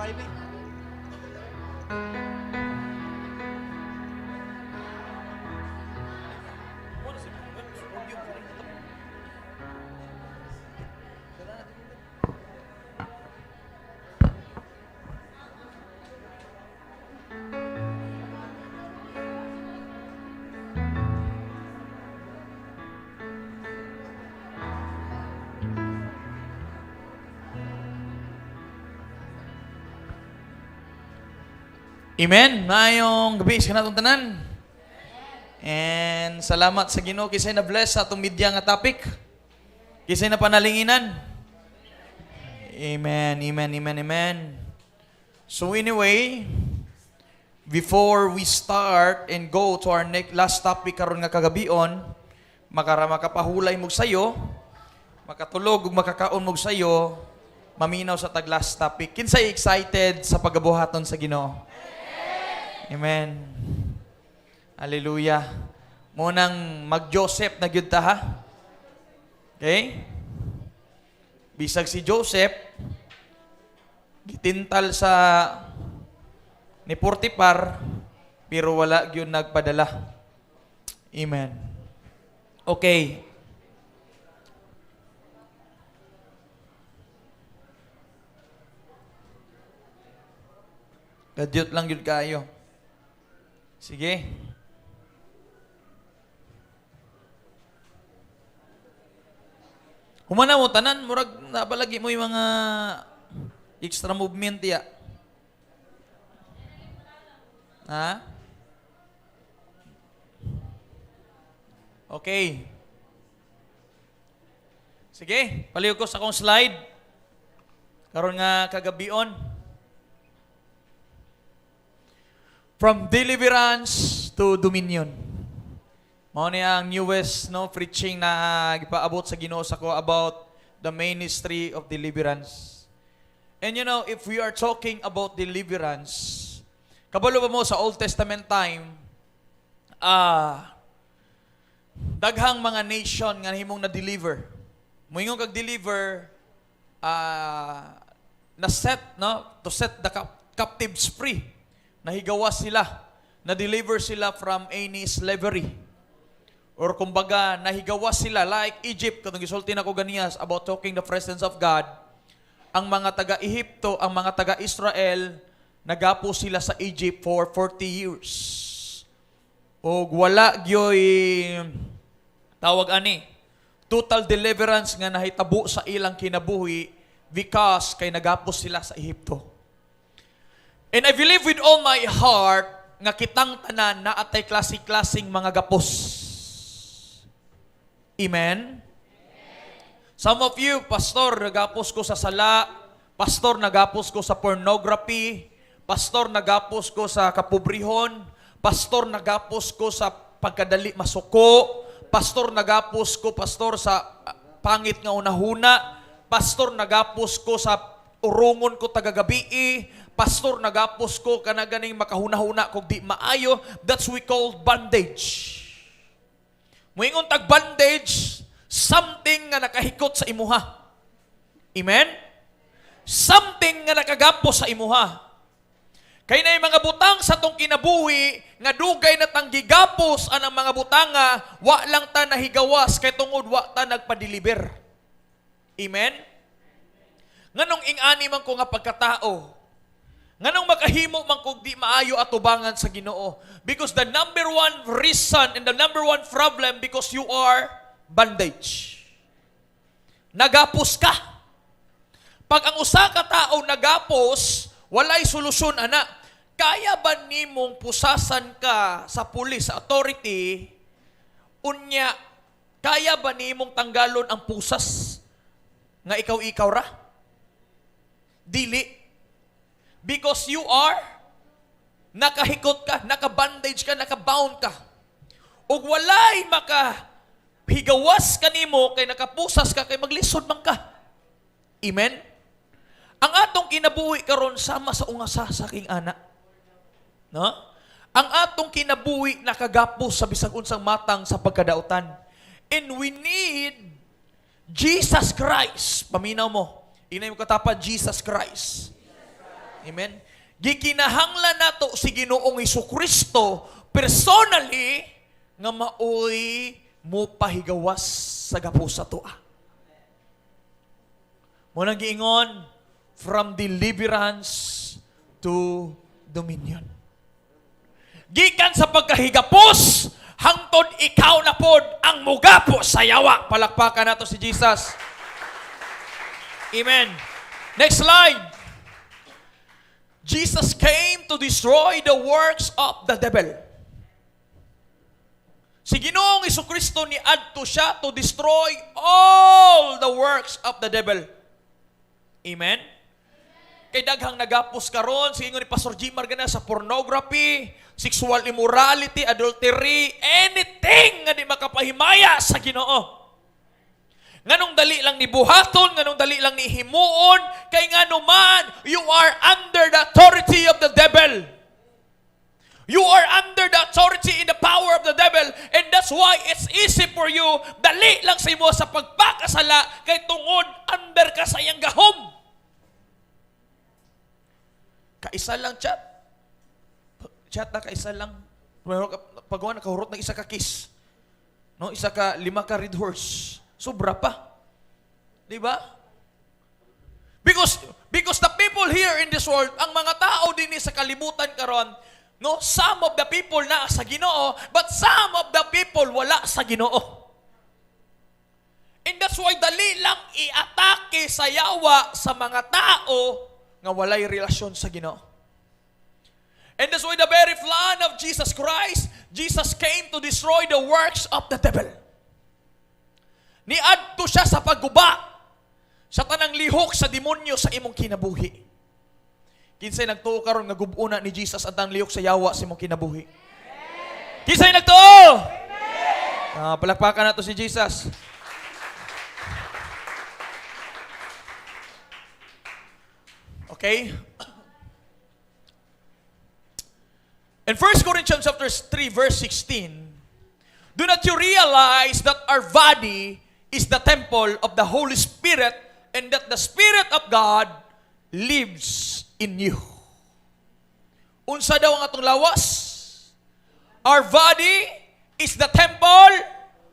kayo, Bi. Amen. Maayong gabi sa kanatong tanan. And salamat sa Ginoo kisay na bless sa atong media nga topic. Kisay na panalinginan. Amen, amen, amen, amen. So anyway, before we start and go to our last topic karon nga kagabion, makapahulay mo sayo, makatulog ug makakaon mo sayo, maminaw sa tag last topic. Kinsay excited sa pagabuhaton sa Ginoo? Amen. Hallelujah. Munang mag-Joseph na gyud ta ha. Okay? Bisag si Joseph gitintal sa ni Portipar pero wala gyud nagpadala. Amen. Okay. Kadyot lang gyud kayo. Sige. Humana mo tanan, murag napalagi mo yung mga extra movement ya. Ha? Okay. Sige, paliw ko sa akong slide. Karon nga kagabion. From deliverance to dominion. Mao ni ang newest preaching na gipaabot sa Ginoo sa ko about the ministry of deliverance. And you know, if we are talking about deliverance, kabalo ba mo sa Old Testament time, daghang mga nation nga himong na-deliver. Moingon kag deliver, to set the captives free. Nahigawas sila, na-deliver sila from any slavery. Or kumbaga, nahigawas sila like Egypt, katong gisulti na ko ganiyas about talking the presence of God. Ang mga taga-Ehipto, ang mga taga-Israel, nagapo sila sa Egypt for 40 years. O wala gyoy tawag ani, total deliverance nga nahitabo sa ilang kinabuhi because kay nagapos sila sa Ehipto. And I believe with all my heart nga kitang tanan na atay klase-klaseng mga gapos. Amen? Some of you, pastor, nagapos ko sa sala, pastor, nagapos ko sa pornography, pastor, nagapos ko sa kapobrihon, pastor, nagapos ko sa pagkadali masuko, pastor, nagapos ko, pastor, sa pangit nga unahuna, pastor, nagapos ko sa urungon ko tagagabii, pastor, nagapos ko kanaganing makahuna-huna kung di maayo. That's we call bandage. Muingon tag bandage, something nga nakahikot sa imuha. Amen? Something nga nakagapos sa imuha. Kay na yung mga butang sa tong kinabuhi, nga dugay na tanggigapos anang mga butanga, wa lang ta nahigawas, kay tungod wa ta nagpa-deliver. Amen? Nganong ing-ani man ko nga pagkatao, nganong makahimo man kung di maayo atubangan sa Ginoo? Because the number one reason and the number one problem because you are bandage. Nagapos ka. Pag ang usa ka tao nagapos, walay solusyon ana. Kaya ba nimong pusasan ka sa pulis, sa authority, unya, kaya ba nimong tanggalon ang pusas nga ikaw-ikaw ra? Dili. Because you are, nakahikot ka, nakabandage ka, nakabound ka. Ug walay makahigawas kanimo kay nakapusas ka, kay maglisod man ka. Amen? Ang atong kinabuhi karon sama sa ungasa sa aking anak. No? Ang atong kinabuhi nakagapos sa bisag unsang matang sa pagkadautan. And we need Jesus Christ. Paminaw mo. Inay mo katapa, Jesus Christ. Amen. Gikinahanglan nato si Ginoong Hesukristo personally nga maoy mo pahigawas sa gapo sa tua. Mo nang giingon, from deliverance to dominion. Gikan sa pagkahigapos, hangtod ikaw na pod ang mugapo sa yawa. Palakpakan nato si Jesus. Amen. Next slide. Jesus came to destroy the works of the devil. Si Ginoong Hesukristo ni adto siya to destroy all the works of the devil. Amen? Kay daghang nagapos karon, sige ni Pastor Jimar gana sa pornography, sexual immorality, adultery, anything nga di makapahimaya sa Ginoo. Nganong dali lang ni buhaton, nganong dali lang ni himuon, kay ngano man, you are under the authority of the devil. You are under the authority in the power of the devil, and that's why it's easy for you, dali lang sa imo sa pagpakasala, kay tungod under ka sa iyang gahom. Kaisa lang chat. Chat na kaisa lang. Pagawa na kahurot ng isa ka kiss. No, isa ka 5 ka red horse. Sobra pa. Di ba? Because the people here in this world, ang mga tao din sa kalibutan karon, no, some of the people na sa Ginoo, but some of the people wala sa Ginoo. And that's why dali lang i-atake sa yawa sa mga tao nga walay relasyon sa Ginoo. And that's why the very plan of Jesus Christ, Jesus came to destroy the works of the devil. Niadto siya sa pagguba sa tanang lihok sa demonyo sa imong kinabuhi. Kinsay nagtuo karon nga gub-una ni Jesus ang tanang lihok sa yawa sa imong kinabuhi? Kinsay nagtuo? Palakpakan nato si Jesus. Okay? In 1 Corinthians chapter 3 verse 16, do not you realize that our body is the temple of the Holy Spirit and that the Spirit of God lives in you? Unsa daw ang atong lawas? Our body is the temple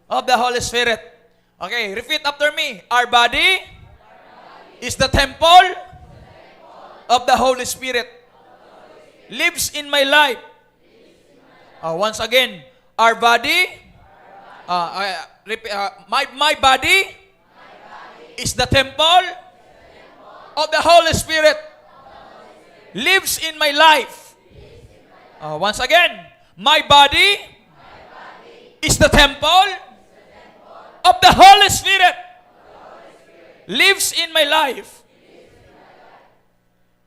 of the Holy Spirit. Okay, repeat after me. Our body is the temple of the Holy Spirit. Lives in my life. Once again, our body, my body is the temple of the Holy Spirit. Lives in my life. Once again, my body is the temple of the Holy Spirit. Lives in my life.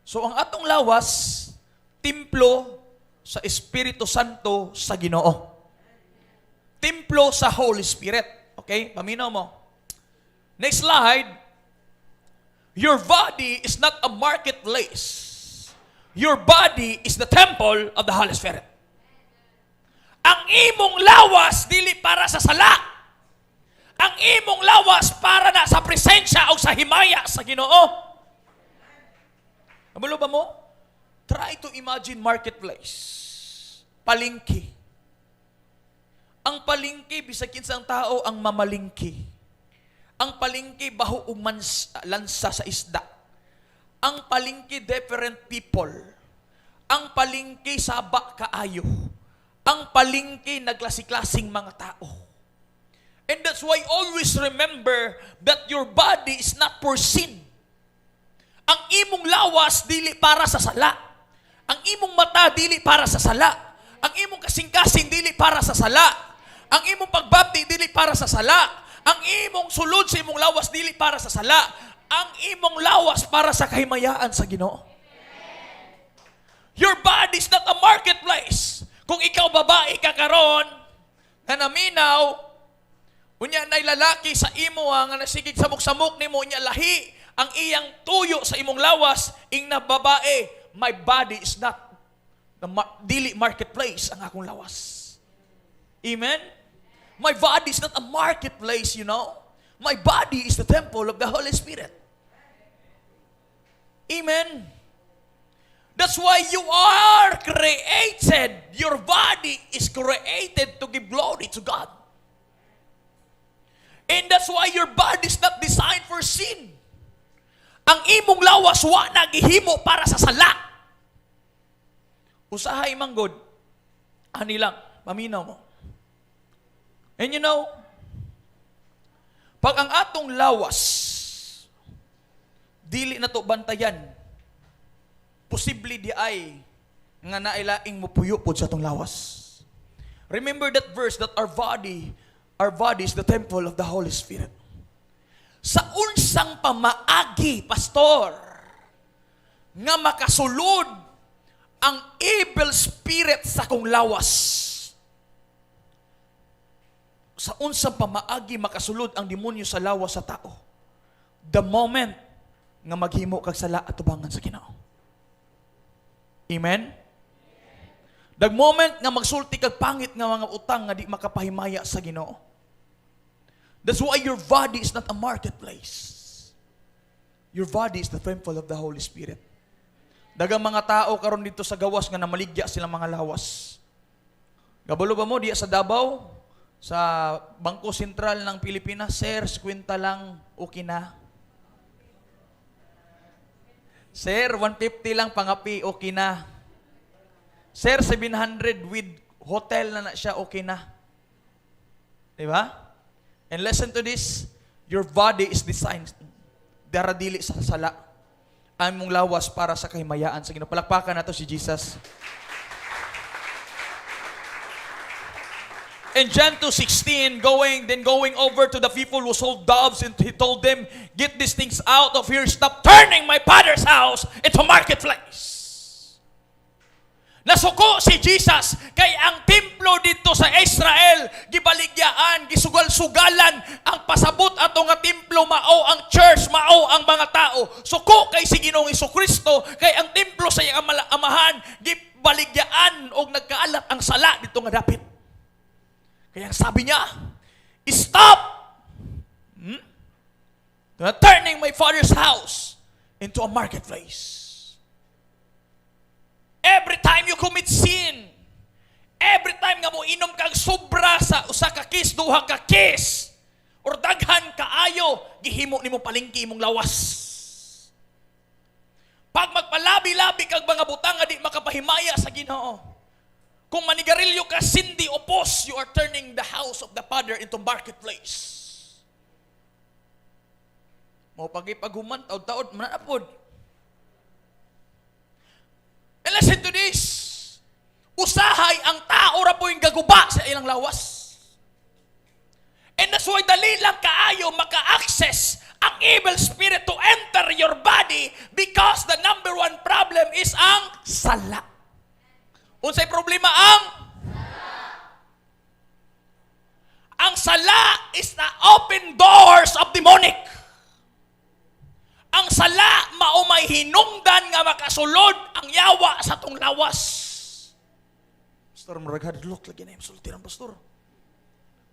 So ang atong lawas, templo sa Espiritu Santo sa Ginoo. Templo sa Holy Spirit. Okay? Paminaw mo. Next slide. Your body is not a marketplace. Your body is the temple of the Holy Spirit. Ang imong lawas dili para sa sala. Ang imong lawas para na sa presensya o sa himaya sa Ginoo. Kabalo ba mo? Try to imagine marketplace. Palengke. Ang palengke, bisag kinsang tao ang mamalingki. Ang palengke, baho ug lansa sa isda. Ang palengke, different people. Ang palengke, saba kaayo. Ang palengke, naglasi-klasing mga tao. And that's why always remember that your body is not for sin. Ang imong lawas, dili para sa sala. Ang imong mata, dili para sa sala. Ang imong kasing-kasing, dili para sa sala. Ang imong pagbabti, dili para sa sala. Ang imong sulod sa imong lawas, dili para sa sala. Ang imong lawas para sa kahimayaan sa Ginoo. Your body is not a marketplace. Kung ikaw babae ka karon, na naminaw, unya nay lalaki sa imo nga nasigig samok-samok nimo, unya lahi ang iyang tuyo sa imong lawas, ing na babae, my body is not the dili marketplace ang akong lawas. Amen? My body is not a marketplace, you know. My body is the temple of the Holy Spirit. Amen? That's why you are created. Your body is created to give glory to God. And that's why your body is not designed for sin. Ang imong lawas wa na gihimo para sa sala. Usahay manggod. Ani lang, paminaw mo. And you know, pag ang atong lawas dili na to bantayan, posible di ay nga nailaing mopuyo pod sa atong lawas. Remember that verse that our body is the temple of the Holy Spirit. Sa unsang pamaagi, pastor, nga makasulod ang evil spirit sa kong lawas. Sa unsang pamaagi makasulod ang demonyo sa lawas sa tao. The moment nga maghimo kag sala at tubangan sa Ginoo. Amen? The moment nga magsulti kag pangit nga mga utang nga di makapahimaya sa Ginoo. That's why your body is not a marketplace. Your body is the temple of the Holy Spirit. Dagang mga tao karon dito sa gawas nga namaligya silang mga lawas. Gabalo ba mo diya sa Davao, sa Bangko Sentral ng Pilipinas, sir, 50 lang, okay na. Sir, 150 lang pangapi, okay na. Sir, 700 with hotel na siya, okay na. Diba? And listen to this, your body is designed daradili sa sala. Ang mong lawas para sa kahimayaan sa Ginoo. Palakpakan nato si Jesus. In John 2:16, going over to the people who sold doves, and he told them, get these things out of here, stop turning my Father's house into marketplace. Nasuko si Jesus kay ang templo dito sa Israel gibaligyaan, gisugal-sugalan ang pasabot ato nga templo mao ang church, mao ang mga tao. Suko kay si Ginoong Jesucristo kay ang templo sa iyang amahan gibaligyaan og nagkaalat ang sala dito nga dapit. Kaya sabi niya, stop turning my Father's house into a marketplace. Every time you commit sin, every time nga mo inom kag sobra sa usa ka kiss, duha ka kiss, or daghan kaayo, gihimo nimo palingki imong lawas. Pag magpalabi-labi kag mga butang nga di makapahimaya sa Ginoo, kung manigarilyo ka, sindi opos, you are turning the house of the Father into marketplace. Mo pagipaghuman taud-taud manapod. And listen to this. Usahay ang tao ra po yung gaguba sa ilang lawas. And that's why dali lang kaayo maka-access ang evil spirit to enter your body because the number one problem is ang sala. Unsay problema ang sala is the open doors of demonic. Ang sala mao may hinungdan nga makasulod ang yawa sa tong lawas. Pastor, maraghadlok lagi na yung sultiran, pastor.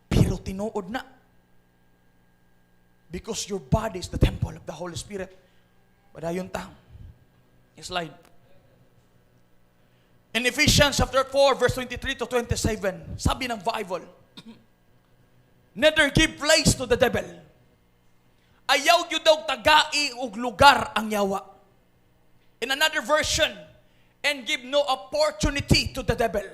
Pero tinuod na. Because your body is the temple of the Holy Spirit. Padayon ta. Slide. In Ephesians chapter 4, verse 23 to 27, sabi ng Bible, neither give place to the devil. Ayaw yun daw tagai og lugar ang yawa. In another version, and give no opportunity to the devil.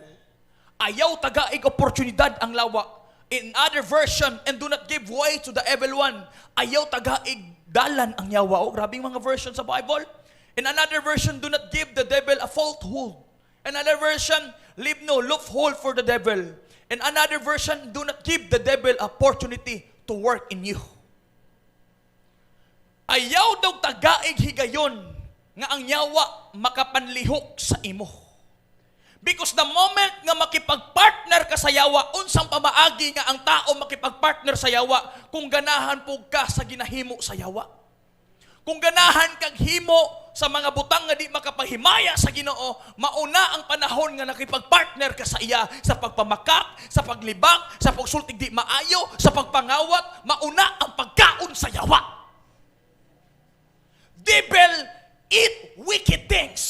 Ayaw tagaig oportunidad ang lawa. In other version, and do not give way to the evil one. Ayaw tagaig dalan ang yawa. O, grabing mga version sa Bible. In another version, do not give the devil a foothold. In another version, leave no loophole for the devil. In another version, do not give the devil opportunity to work in you. Ayaw daw tagaig higayon nga ang yawa makapanlihok sa imo. Because the moment nga makipagpartner ka sa yawa, unsang pamaagi nga ang tao makipagpartner sa yawa kung ganahan po ka sa ginahimo sa yawa. Kung ganahan kag himo sa mga butang nga di makapahimaya sa Ginoo, mauna ang panahon nga nakipagpartner ka sa iya sa pagpamakak, sa paglibak, sa pagsultig di maayo, sa pagpangawat, mauna ang pagkaon sa yawa. Devil eat wicked things.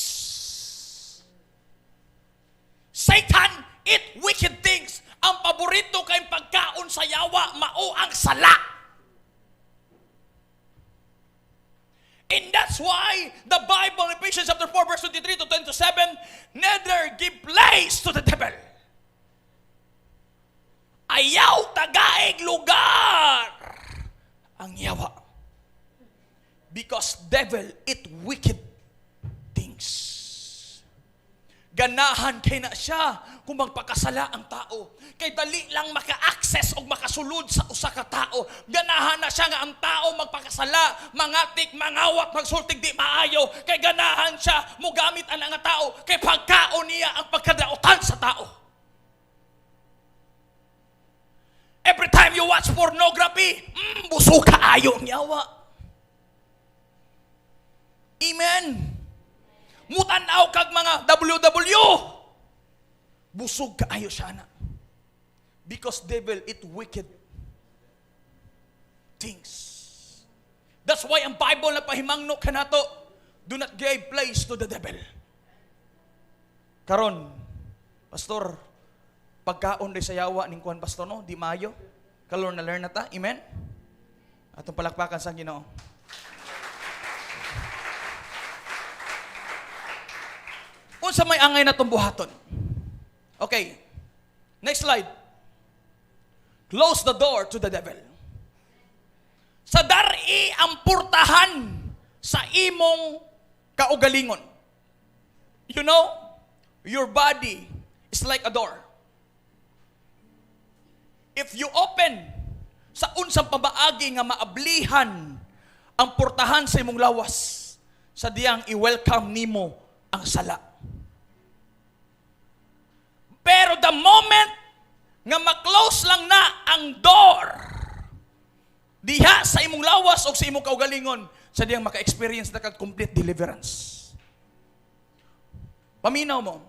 sa yawa mao ang sala. And that's why the Bible in Ephesians chapter 4 verse 23 to 27, neither give place to the devil. Ayaw tagaig lugar ang yawa. Because devil eat wicked things. Ganahan kay na siya kung magpakasala ang tao. Kay dali lang maka-access o makasulod sa usa ka tao. Ganahan na siya nga ang tao magpakasala, mangatik, mangawat, magsultig di maayo. Kay ganahan siya mugamit ang nga tao. Kay pagkaon niya ang pagkadautan sa tao. Every time you watch pornography, busog kaayo ang yawa. Amen. Mutanaw kag mga WW. Busog kaayo siya na. Because devil eat wicked things. That's why ang Bible na pahimangno kanato, do not give place to the devil. Karon, pastor, pagkaon rin sa yawa ning kuan pastor no, di maayo. Kalor na learn na ta. Amen. Atong palakpakan sa Ginoo. Unsa may angay na tong buhaton? Okay. Next slide. Close the door to the devil. Sa dari ang purtahan sa imong kaugalingon. You know, your body is like a door. If you open sa unsang pabaagi nga maablihan ang purtahan sa imong lawas, sa diyang i-welcome nimo ang sala. Pero the moment nga ma-close lang na ang door diha sa imong lawas o sa imong kaugalingon, sa diyang maka-experience na complete deliverance. Paminaw mo,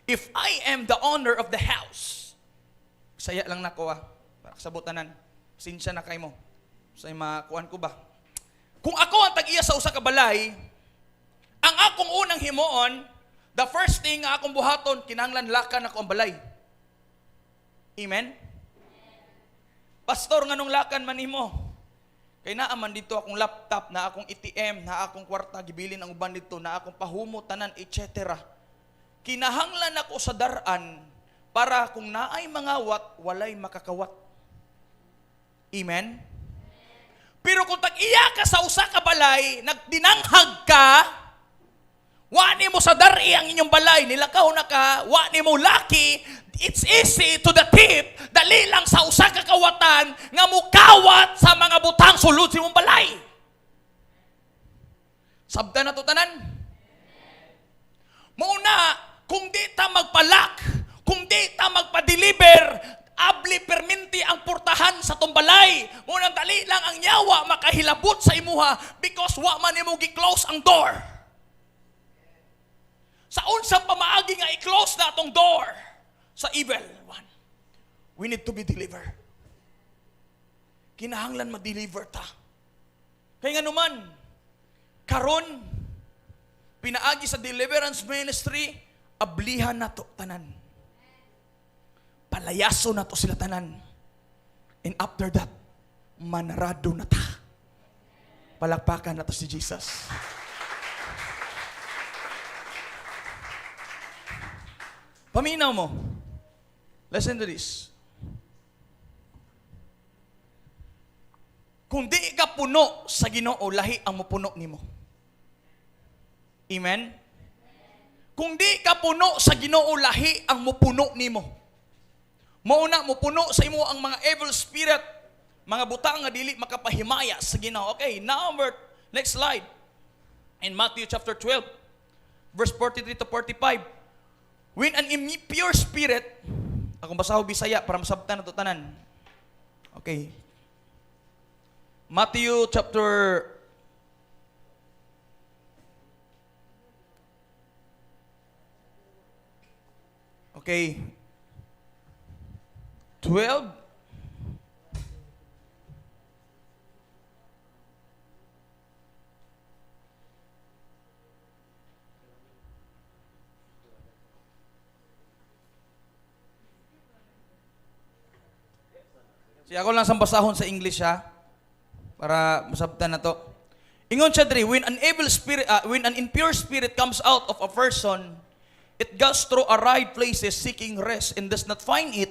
if I am the owner of the house, saya lang nako para sa butanan, sinsya na kay mo, sa makuan ko ba? Kung ako ang tag-iya sa usa ka balay, ang akong unang himuon, the first thing nga akong buhaton, kinahanglan lakan ako ang balay. Amen? Pastor, nganong lakan man nimo? Kay naaman dito akong laptop, na akong ATM, na akong kwarta, gibilin ang uban dito, na akong pahumo, tanan, etc. Kinahanglan ako sa daran para kung naay mangawat, walay makakawat. Amen? Pero kung tag-iya ka sa usa ka balay, nagdinanghag ka, wani mo sa dari ang inyong balay, nilakaw na ka, wani mo laki, it's easy to the tip, dali lang sa usa ka kawatan, nga mukawat sa mga butang sulod sa imong balay. Sabda na to tanan? Mauna, kung di ta magpalak, kung di ta magpa-deliver, abli perminti ang purtahan sa tumbalay. Muna dali lang ang yawa makahilabot sa imuha because wa man imo gi-close ang door. Sa unsang pamaagi nga i-close na atong door sa evil one, we need to be delivered. Kinahanglan ma-deliver ta. Kaya nga naman, karon, pinaagi sa deliverance ministry, ablihan na to tanan. Palayaso na to sila tanan. And after that, manarado na ta. Palakpakan na to si Jesus. Paminaw mo. Listen to this. Kung di ka puno sa Ginoo, lahi ang mupuno nimo. Amen? Kung di ka puno sa Ginoo, lahi ang mupuno nimo. Mauna mupuno sa imo ang mga evil spirit, mga butang nga dili makapahimaya sa Ginoo. Okay, next slide. In Matthew chapter 12, verse 43 to 45. When an impure spirit, akong basaho Bisaya para masabtan na to tanan. Okay. Matthew chapter 12. Siya ako lang sambasahon sa English ha, para masabtan na to. Ingon siya diri, when an impure spirit comes out of a person, it goes through arid places seeking rest and does not find it.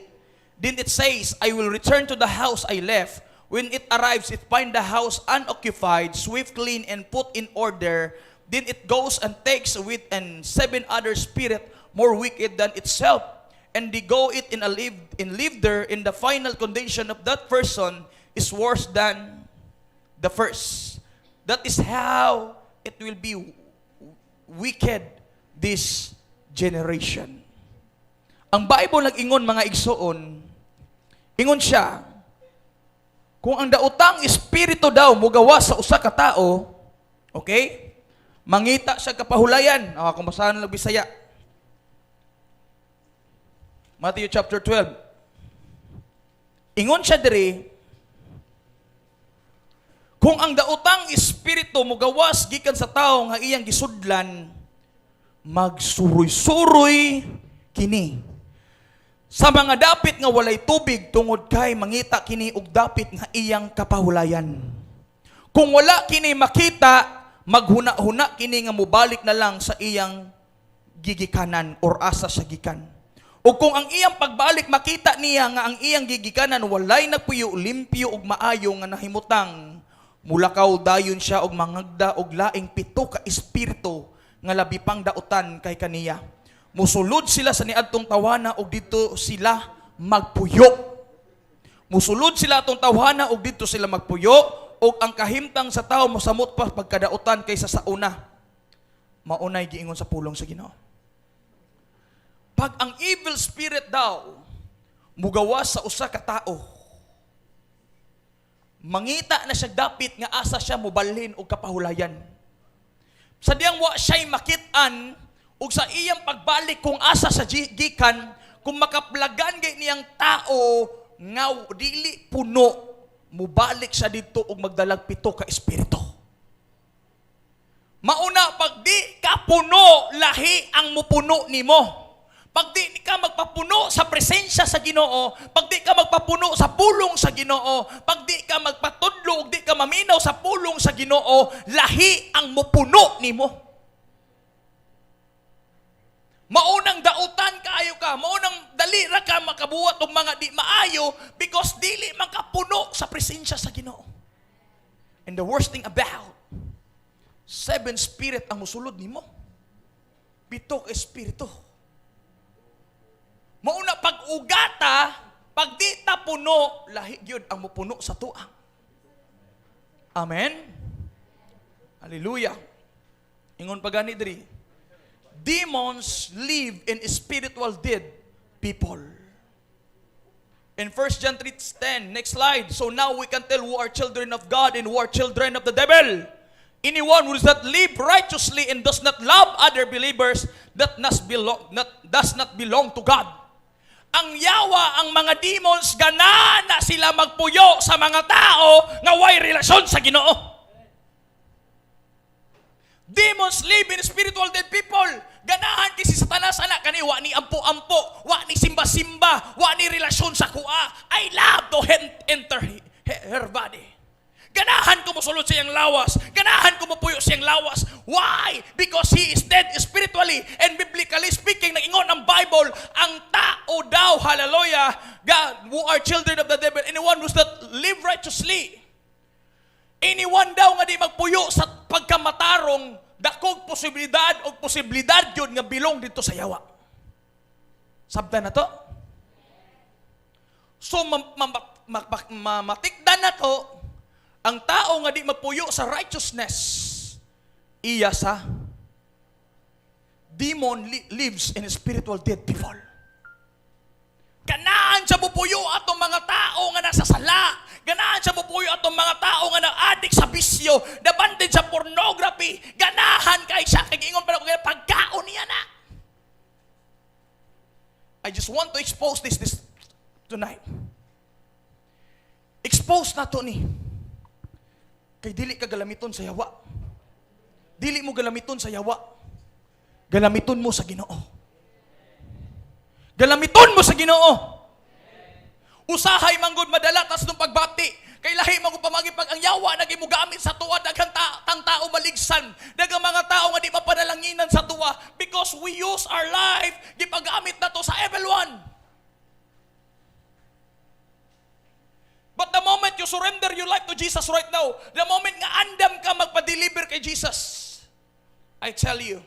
Then it says, I will return to the house I left. When it arrives, it finds the house unoccupied, swept clean, and put in order. Then it goes and takes with and 7 other spirit more wicked than itself. And they go it and live there, in the final condition of that person is worse than the first. That is how it will be wicked this generation. Ang Bible nag-ingon mga igsoon, ingon siya, kung ang daotang espiritu daw mugawas sa usa ka tao, okay? Mangita siya kapahulayan. Kung basahan ng Bisaya. Matthew chapter 12. Ingon siya diri, kung ang daotang espiritu mugawas gikan sa tao nga iyang gisudlan, magsuroy-suroy kini sa mga dapit nga walay tubig tungod kay mangita kini og dapit nga iyang kapahulayan. Kung wala kini makita, maghuna-huna kini nga mubalik na lang sa iyang gigikanan or asa sa gikan. O kung ang iyang pagbalik makita niya nga ang iyang gigikanan walay nagpuyo limpyo ug maayo nga nahimutang, mulakaw dayon siya og mangagda og laing 7 ka espiritu nga labi pang dautan kay kaniya. Musulod sila sa niadtong tawana og dito sila magpuyo. Musulod sila atong tawana og dito sila magpuyo, og ang kahimtang sa tao mosamot pa pagkadautan kaysa sa una. Maunay giingon sa pulong sa Ginoo. Pag ang evil spirit daw mugawas sa usa ka tao, mangita na siya dapit nga asa siya mobalhin og kapahulayan. Sa diyang wa siya'y makitaan ug sa iyang pagbalik kung asa sa gikan, kung makaplagan gay niyang tao nga dili puno, mubalik siya dito ug magdalag 7 ka espiritu. Mauna, pag di ka puno, lahi ang mupuno nimo. Pag di ka magpapuno sa presensya sa Ginoo, pag di ka magpapuno sa pulong sa Ginoo, pag di ka magpatudlo, di ka maminaw sa pulong sa Ginoo, lahi ang mupuno nimo. Maunang dautan kaayo ka, maunang dalira ka makabuhat og mga di maayo because dili man ka puno sa presensya sa Ginoo. And the worst thing about, 7 spirit ang musulod nimo. 7 ka espiritu. Mauna pag-ugata, pag di ta puno, lahi gyud ang mupuno sa tuang. Amen? Hallelujah. Ingon pa gani diri, demons live in spiritual dead people. In 1 John 3:10, next slide. So now we can tell who are children of God and who are children of the devil. Anyone who does not live righteously and does not love other believers that does not belong to God. Ang yawa, ang mga demons, ganana sila magpuyo sa mga tao nga way relasyon sa Ginoo. Demons live in spiritual dead people. Ganahan kasi Satanas anak kani wa ni ampo-ampo, wa ni simba-simba, wa ni relasyon sa kuha. I love to enter her body. Ganahan ko mosulod sa iyang lawas. Ganahan ko mopuyo sa iyang lawas. Why? Because he is dead spiritually. And biblically speaking, nag-ingon ang Bible, ang tao daw, hallelujah, God, who are children of the devil, anyone who does not live righteously, anyone daw nga di magpuyo sa pagkamatarong, dakog posibilidad o posibilidad yun nga bilong dito sa yawa. Sabda na to? So, matikdan na to, ang tao nga di magpuyo sa righteousness, iya sa demon lives in spiritual dead people. Ganahan siya bupuyo atong mga tao nga nasasala. Ganahan siya bupuyo atong mga tao nga na-addict sa bisyo, nabanded sa pornography. Ganahan kay siya, kay ingon pa na pagkaon niya na. I just want to expose this tonight. Expose na to ni. Kay dili ka galamiton sa yawa. Dili mo galamiton sa yawa. Galamiton mo sa Ginoo. Galamiton mo sa Ginoo. Usahay manggod madala tas nung pagbati. Kay lahi magud pamagi pag ang yawa naging gamit sa tuwa daghang tang tao maligsan. Daghang mga tao nga di mapadalanginan sa tuwa because we use our life gipagamit nato sa evil one. But the moment you surrender your life to Jesus right now, the moment nga andam ka magpa-deliver kay Jesus, I tell you,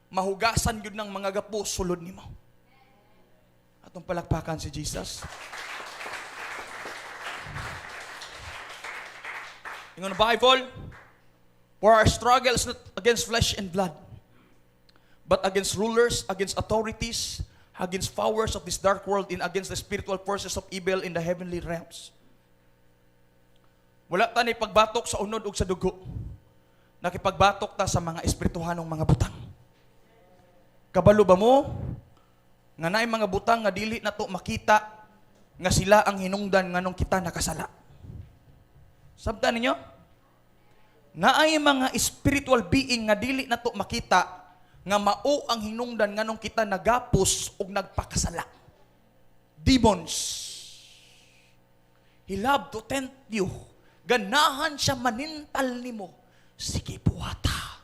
mahugasan yun ng mga gapo sulod nimo. Atong palakpakan si Jesus. In the Bible, for our struggle is not against flesh and blood, but against rulers, against authorities, against powers of this dark world, and against the spiritual forces of evil in the heavenly realms. Wala ta ni pagbatok sa unod ug sa dugo. Nakipagbatok ta sa mga espirituhanong mga butang. Kabalo ba mo nga naay mga butang nga dili nato makita nga sila ang hinungdan nganong kita nakasala? Sabtan ninyo? Naay mga spiritual being nga dili nato makita nga mao ang hinungdan nganong kita nagapos ug nagpakasala. Demons. He love to tempt you. Ganahan siya manintal nimo. Sige buhata.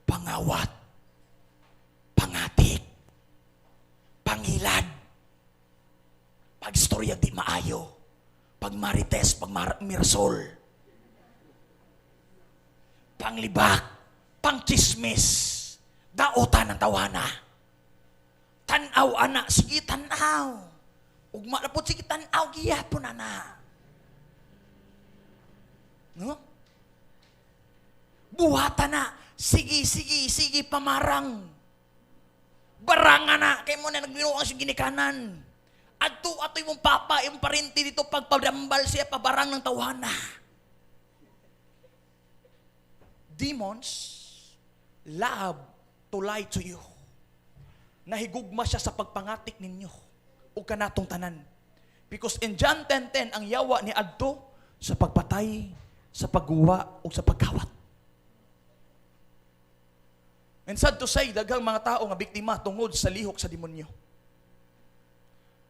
Pangawat. Pangatik. Pangilad. Pagistorya di maayo. Pagmarites, pagmirasol. Panglibak. Pangchismis. Daotan ng tawana. Tanaw, anak. Sige, tanaw. Ugma na po, sige, tanaw. Giyapon, anak. No? Buhatan na. Sige, sige, sige, pamarang. Barangan na. Kaya mo na nagbinuang sa ginikanan. Ato yung papa, yung parinti dito, pagpadambal siya, pabarang ng tawana. Demons love to lie to you. Nahigugma siya sa pagpangatik ninyo o kanatong tanan. Because in John 10:10, ang yawa ni adto sa pagpatay, sa pagguwa o sa pagkawat. And sad to say, daghang mga tao nga biktima tungod sa lihok sa demonyo.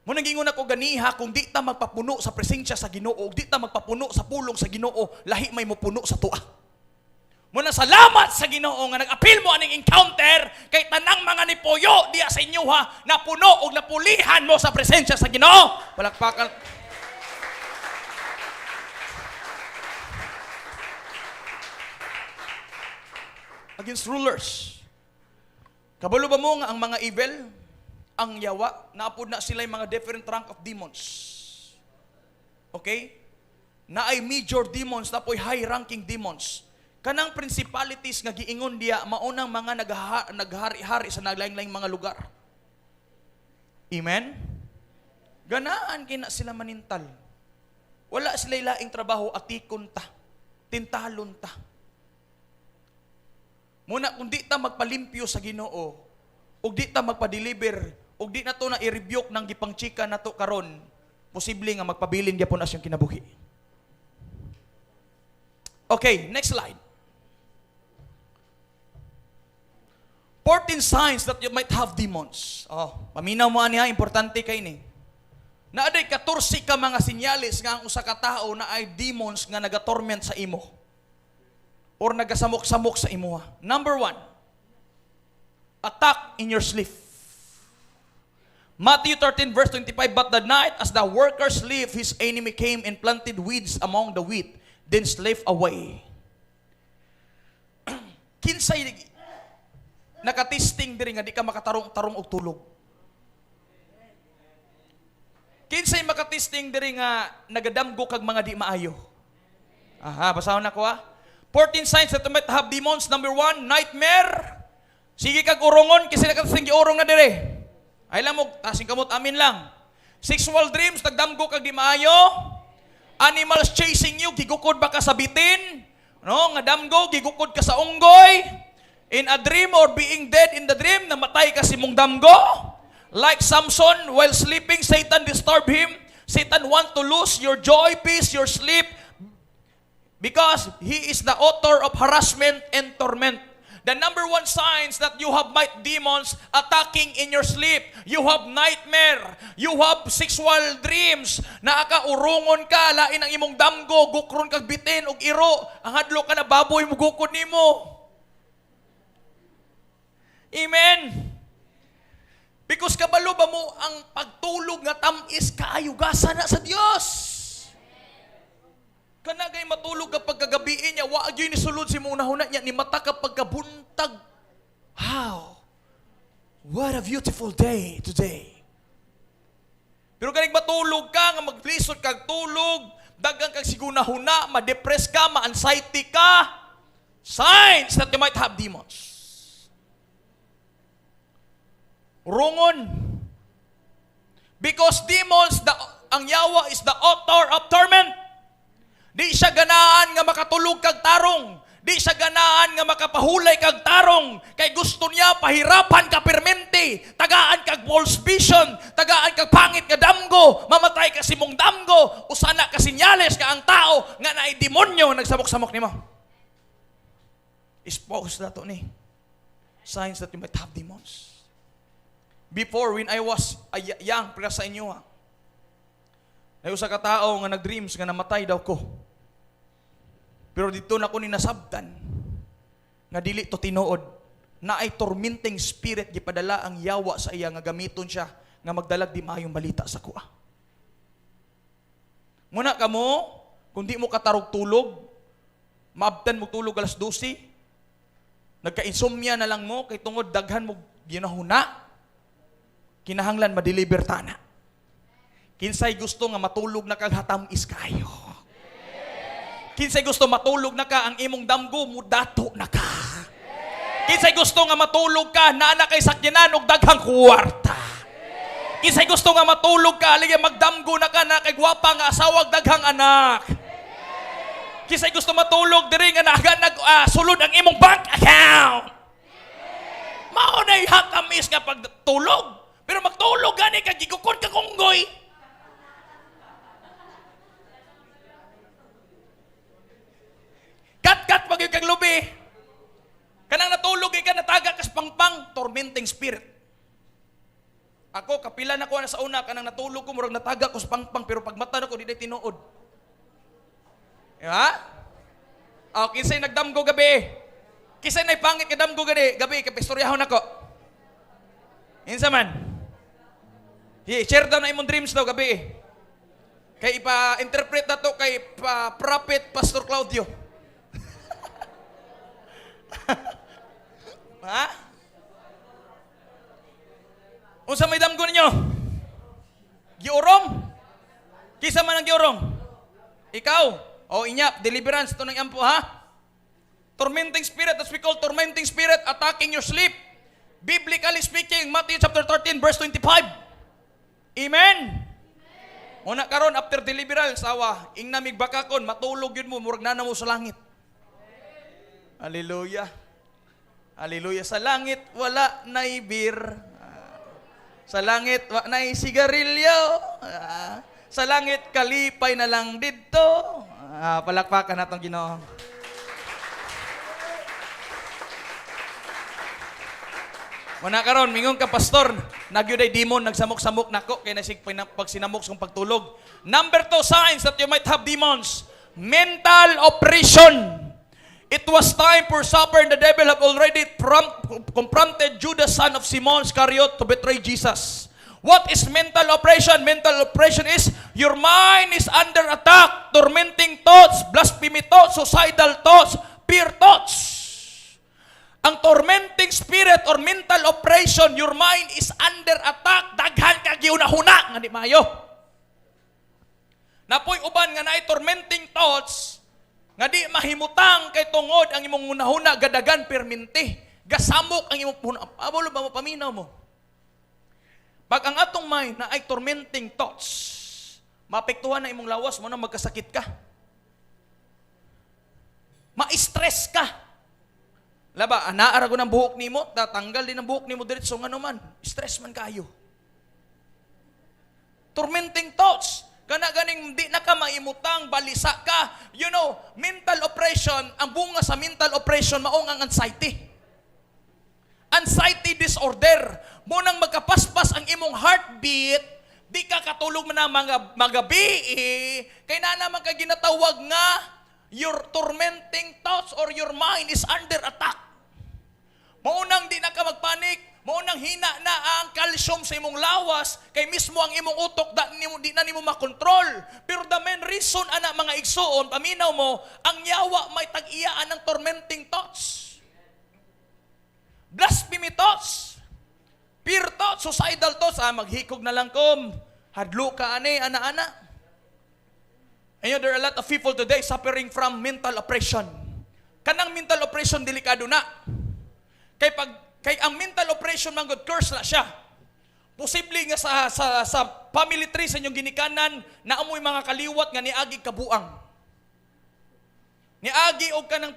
Muna gingon ako ganiha, kung di ta magpapuno sa presensya sa Ginoo, di ta magpapuno sa pulong sa Ginoo, lahi may mupuno sa tuwa. Muna salamat sa Ginoo nga nag-apil mo aning encounter kay tanang mga nipuyo diya sa inyo ha, napuno o napulihan mo sa presensya sa Ginoo. Palakpakan. Against rulers. Kabalo ba mo nga ang mga evil, ang yawa, naapod na sila yung mga different rank of demons. Okay? Na ay major demons, na po'y high-ranking demons. Kanang principalities nga giingon diya, maunang mga naghari-hari sa naglaing-laing mga lugar. Amen? Ganaan kina sila manintal. Wala sila ilaing trabaho, atikon ta, tintalon ta. Muna, kung di ta magpalimpyo sa Ginoo, o di ta magpa-deliver, o di na to na i-rebuke ng gipangchika na to karon, posible nga magpabilin gyapon as yung kinabuhi. Okay, next slide. 14 signs that you might have demons. Oh, paminaw mo aniya, importante kay ni. Naaday 14 ka mga sinyalis nga ang usa ka tawo na ay demons nga nagatorment sa imo. Or nagasamok-samok sa imo. Number 1, attack in your sleep. Matthew 13 verse 25, but the night as the worker sleep, his enemy came and planted weeds among the wheat, then slept away. Kinsay nakatisting diri nga di ka makatarong-tarong og tulog. Kinsay makatisting diri nga nagadamgo kag mga di maayo. Aha, basahon na ko 14 signs that you might have demons. Number 1, nightmare. Sige kag urongon kasi nakatisting giurong na diri. Ay lang mo, tasing kamot amin lang. Sexual dreams, nagdamgo kag di maayo. Animals chasing you, gigukod ba ka sa bitin? No, nga damgo, gigukod ka sa unggoy. In a dream or being dead in the dream, namatay ka si mong damgo. Like Samson, while sleeping, Satan disturbed him. Satan want to lose your joy, peace, your sleep, because he is the author of harassment and torment. The number one signs that you have night demons attacking in your sleep. You have nightmare. You have sexual dreams. Naakaurungon ka, lain ang imong damgo, gukron kag bitin og iro. Ang hadlo ka na baboy mo gukod nimo. Amen. Because kabalo ba mo ang pagtulog nga tamis kaayugasan na sa Dios. Kanagay matulog kapag kagabiin niya, wa agyoy ni sulod si mong nahuna niya, ni mata kapag kabuntag. How? What a beautiful day today. Pero kanig matulog ka, nga maglisod kag tulog, dagang kag sigunahuna, ma-depress ka, ma-anxiety ka, signs that you might have demons. Rungon. Because demons, ang yawa is the author of torment. Di siya ganaan nga makatulog kag tarong. Di siya ganaan nga makapahulay kag tarong. Kay gusto niya pahirapan ka permente. Tagaan kag false vision. Tagaan kag pangit nga damgo. Mamatay ka si mong damgo. Usana ka sinyales ka ang tao nga naay demonyo nagsamok-samok nimo. Expose na to ni. Signs that you might have demons. Before, when I was young, para sa inyo ay usa ka tao nga nag-dreams nga namatay daw ko. Pero dito na ko ni nasabtan nga dili to tinuod na ay tormenting spirit gipadala ang yawa sa iya nga gamiton siya nga magdalag di maayong balita sa kuha. Muna kamo, kung di mo katarog tulog, maabtan mo tulog alas 12, nagka-insomnia na lang mo kay tungod daghan mo ginahuna, kinahanglan madeliver tana. Kinsay gusto nga matulog na kag hatamis kayo. Kinsay gusto matulog na ka, ang imong damgo mudato na ka. Kinsay gusto nga matulog ka, naana kay sakyanan og daghang kwarta. Kinsay gusto nga matulog ka, aligay magdamgo na ka, na kay gwapa nga asawa daghang anak. Kinsay gusto matulog diri nga sulod ang imong bank account. Mao nay hatamis nga pagtulog. Pero magtulog gani kag gigukon ka kunggoy. Kat pag yung kag lubi. Kanang natulog ka nataga kas pangpang, tormenting spirit. Ako kapila na ko na sa una kanang natulog ko murag nataga ko sa pangpang pero pag mata na ko di day tinuod. Ha? Oh, kinsay nagdamgo gabi. Kinsay nay pangit ka damgo gabi kay pistoryahon nako. Insa man? Share daw na imong dreams daw gabi. Kay ipa-interpret na to kay Prophet Pastor Claudio. Ha? Unsa may damgo ninyo? Giurong? Kisa man ang giurong? Ikaw? O inya, deliverance to ng ampo ha? Tormenting spirit, that's we call tormenting spirit attacking your sleep. Biblically speaking, Matthew chapter 13 verse 25. Amen. Una karon after deliverance awa, ing namig bakakon matulog yun mo murag na mo sa langit. Hallelujah. Hallelujah. Sa langit wala nay beer. Sa langit wala nay sigarilyo. Sa langit kalipay na lang didto. Palakpakan natong Ginoo. Muna karon mingon ka pastor, nagyuday demon nagsamok-samok nako kay nasig pag sinamok sa pagtulog. Number 2 signs that you might have demons. Mental oppression. It was time for supper and the devil have already confronted Judas son of Simon Iscariot to betray Jesus. What is mental oppression? Mental oppression is your mind is under attack, tormenting thoughts, blasphemy thoughts, suicidal thoughts, fear thoughts. Ang tormenting spirit or mental oppression, your mind is under attack, daghan ka giunahuna nga di maayo. Napoy uban nga naay tormenting thoughts nga di mahimutang kay tungod ang imong hunahuna gadagan perminti. Gasamok ang imong puno. Abolo ba mo paminaw mo? Pag ang atong mind na ay tormenting thoughts, maapektuhan na imong lawas mo na magkasakit ka. Ma-stress ka. Laba, anaara ko ng buhok nimo, tatanggal din ang buhok nimo diretso nga naman. Stress man kayo. Tormenting thoughts. Kana ganing di na ka maimutang, balisa ka. You know, mental oppression, ang bunga sa mental oppression maong ang anxiety. anxiety disorder. Munang magkapaspas ang imong heartbeat, di ka katulog man ang mga gabi, kay na naman ka ginatawag nga, your tormenting thoughts or your mind is under attack. Maunang di na ka magpanik, maunang hina na ang calcium sa imong lawas, kay mismo ang imong utok di na nimo makontrol. Pero the main reason, ana mga igsoon, paminaw mo, ang yawa may tag-iyaan ng tormenting thoughts. Blasphemy thoughts. Fear thoughts, suicidal thoughts. Maghikog na lang kom. Hadlo ka ana-ana. And you know, there are a lot of people today suffering from mental oppression. Kanang mental oppression, delikado na. Kay ang mental oppression man good curse na siya. Posible nga sa family tree sa inyong ginikanan na amoy mga kaliwat nga niagi kabuang. Niagi og kanang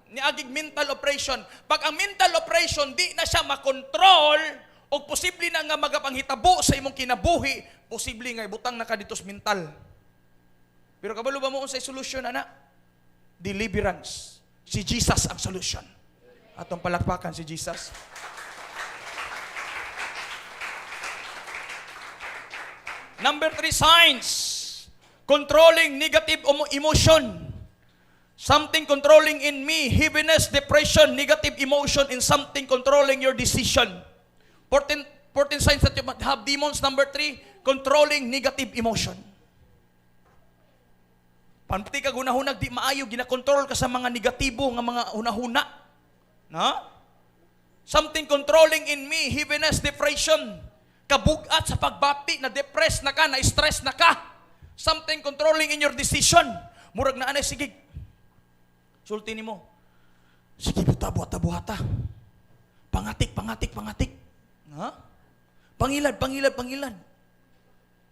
niagig mental oppression. Pag ang mental oppression di na siya makontrol o posible na nga magapanghitabo sa imong kinabuhi, posible nga ibutang na ka dito sa mental. Pero kabalo ba mo unsay solution ana? Deliverance. Si Jesus ang solution. Atong palakpakan si Jesus. Number 3 signs. Controlling negative emotion. Something controlling in me. Heaviness, depression, negative emotion in something controlling your decision. 14 signs that you have demons. Number 3, controlling negative emotion. Panti ka gunahunag di maayo, ginakontrol ka sa mga negatibo nga mga hunahuna. No? Something controlling in me, heaviness, depression, kabugat sa pagbati, na depressed na ka, na stress na ka. Something controlling in your decision. Murag na anay, sige. Sulti ni mo. Sige, buta-buhata. Pangatik. Ha? Pangilad.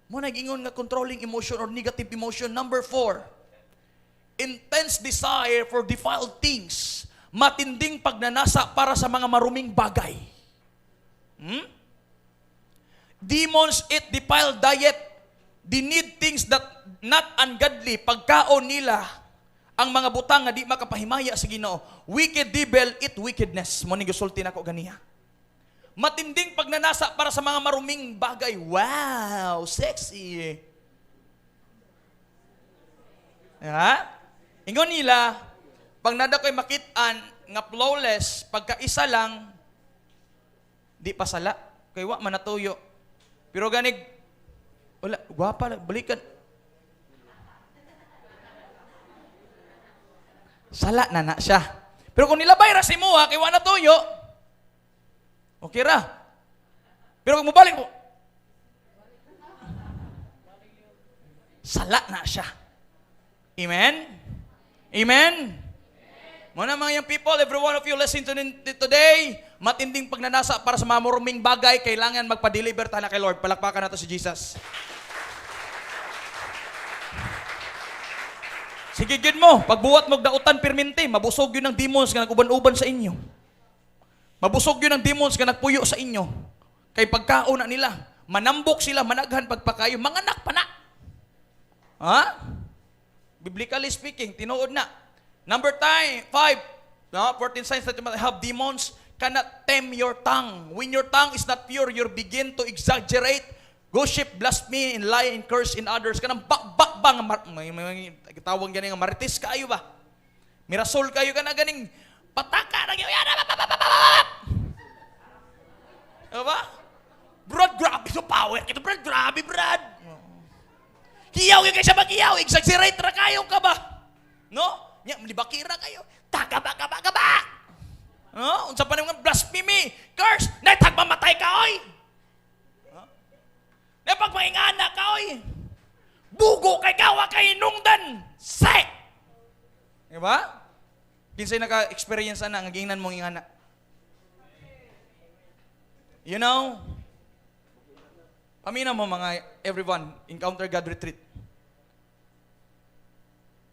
Mo nag-ingon nga controlling emotion or negative emotion. Number 4, intense desire for defiled things. Matinding pagnanasa para sa mga maruming bagay. Demons eat defiled diet. They need things that not ungodly. Pagkaon nila ang mga butang nga di makapahimaya sa Ginoo. Wicked devil eat wickedness. Mo ni gisulti nako ganiya. Matinding pagnanasa para sa mga maruming bagay. Wow, sexy. Ha? Ingon nila, pag nada ko'y makitaan nga flawless, pagkaisa lang, di pasala. Kaya wa manatuyo. Pero ganig, wala, gwapa, balikan. Sala na siya. Pero kung nilabay ra si mo, kaya wa natuyo, okay ra. Pero kung mabalik mo, sala na siya. Amen? Amen? Muna mga young people, every one of you listening to today, matinding pagnanasa para sa mga maruming bagay, kailangan magpa-deliver tayo na kay Lord. Palakpakan nato si Jesus. Sige, good mo. Pagbuhat mo dautan perminti, mabusog yun ng demons nga nag-uban-uban sa inyo. Mabusog yun ng demons nga nagpuyo sa inyo. Kay pagkaon na nila, manambok sila, managhan pagpakayo, manganak pa na. Ha? Biblically speaking, tinuod na. Number 5, 14 signs that you might have demons cannot tame your tongue. When your tongue is not pure, you begin to exaggerate, gossip, blaspheme, and lie and curse in others. Kanang bak bang may tawag ganing nga marites kayo ba? Mirasol kayo kana ganing pataka na gyud. Diba? Brad, grabe so power. Ito Brad, grabe Brad. Hiyaw yung kayo sa mag-iyaw, exaggerate ra kayo ka ba? No? Nya, malibakira kayo. Tagaba. No? Unsa pa naman blasphemy, curse, na tagmamatay ka, oy. Na pagmaingana ka, oy. Bugo kay kawa kay nungdan. Say! Diba? Kinsay naka-experience na, nga gingnan mong ingana. You know, pamina mo mga everyone, Encounter God Retreat.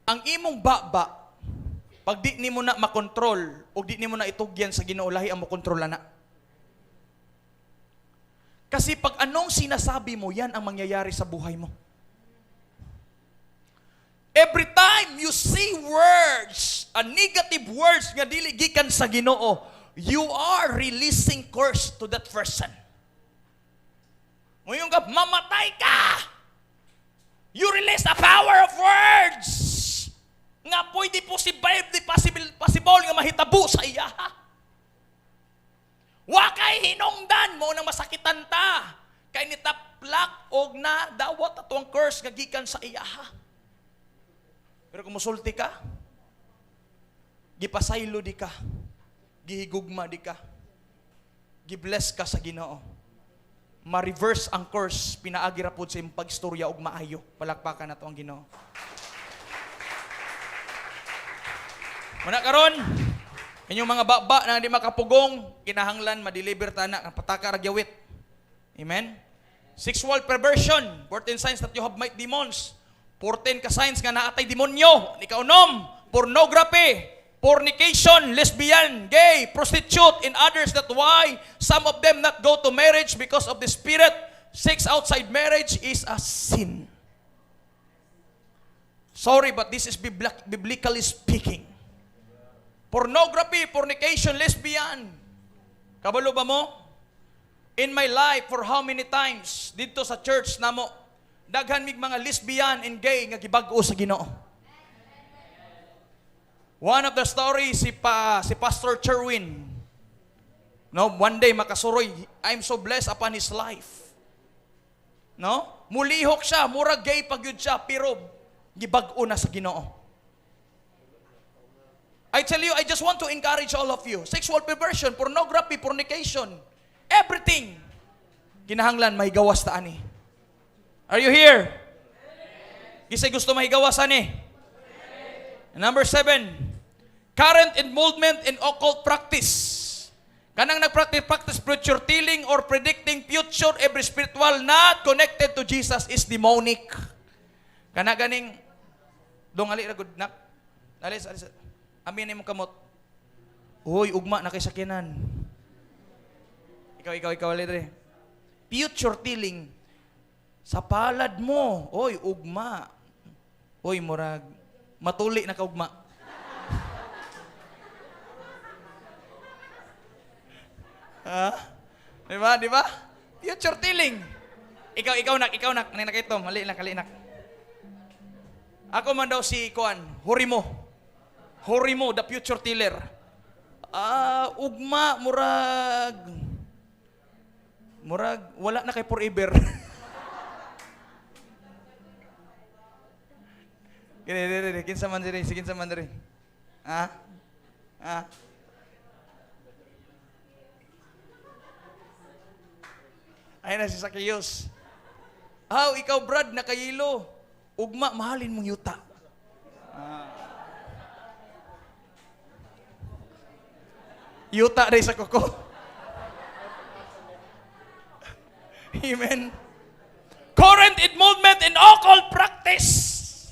Ang imong baba, pag di ni mo na makontrol, o di ni mo na itugyan sa Ginoo, lahi ang mo kontrola na. Kasi pag anong sinasabi mo, yan ang mangyayari sa buhay mo. Every time you see words, negative words nga dili gikan sa Ginoo, you are releasing curse to that person. Ngayon ka, mamatay ka. You release the power of words. Nga pwede possible nga mahitabo sa iya. Wa kay hinungdan mo nang masakitan ta. Kay nitaplak og na dawat ato ang curse nga gikan sa iya. Pero kung musulti ka, gipasaylo di ka, gihigugma di ka, gibless ka sa Ginoo, ma-reverse ang curse, pinaagi ra pud sa imong pagstorya og maayo. Palakpakan nato ang Ginoo. Muna karon, inyong mga baba na hindi makapugong, kinahanglan ma-deliver ta na ang pataka ra gyawit. Amen. Sexual perversion, 14 signs that you have might demons. 14 ka signs nga naatay demonyo. Ikaunom, pornography, fornication, lesbian, gay, prostitute, and others. That why some of them not go to marriage because of the spirit. Sex outside marriage is a sin. Sorry, but this is biblically speaking. Pornography, fornication, lesbian. Kabalo ba mo? In my life, for how many times, dito sa church na mo, daghan mig mga lesbian and gay nga gibag-o sa Ginoo. One of the stories, si Pastor Cherwin, no, one day makasuroy, I'm so blessed upon his life. No? Mulihok siya, murag gay pagyud siya, pero gibag-o na sa Ginoo. I tell you, I just want to encourage all of you. Sexual perversion, pornography, fornication, everything. Kinahanglan mahigawas ta ani. Are you here? Kisay gusto mahigawas ani? Number 7, current involvement in occult practice. Kanang nagpractice future telling or predicting future, every spiritual not connected to Jesus is demonic. Kana ganing dongali ra gud nak. Alis. Amin imong kamot. Hoy, ugma na kay sakyanan. Ikaw alire. Future telling. Sa palad mo, hoy, ugma. Hoy, murag matuli na ka ugma. Ha? Di ba? Future telling. Ikaw nak. Nang nakito, mali nak. Ako man daw si Kuan, Horimo, the future teller. Ugma, murag, wala na kay forever. Gini, kinsa man diri. Ay na si Zacchaeus. Ikaw Brad, nakayilo. Ugma, mahalin mong yuta. Yuta rin sa kuko. Amen. Current involvement in occult practice.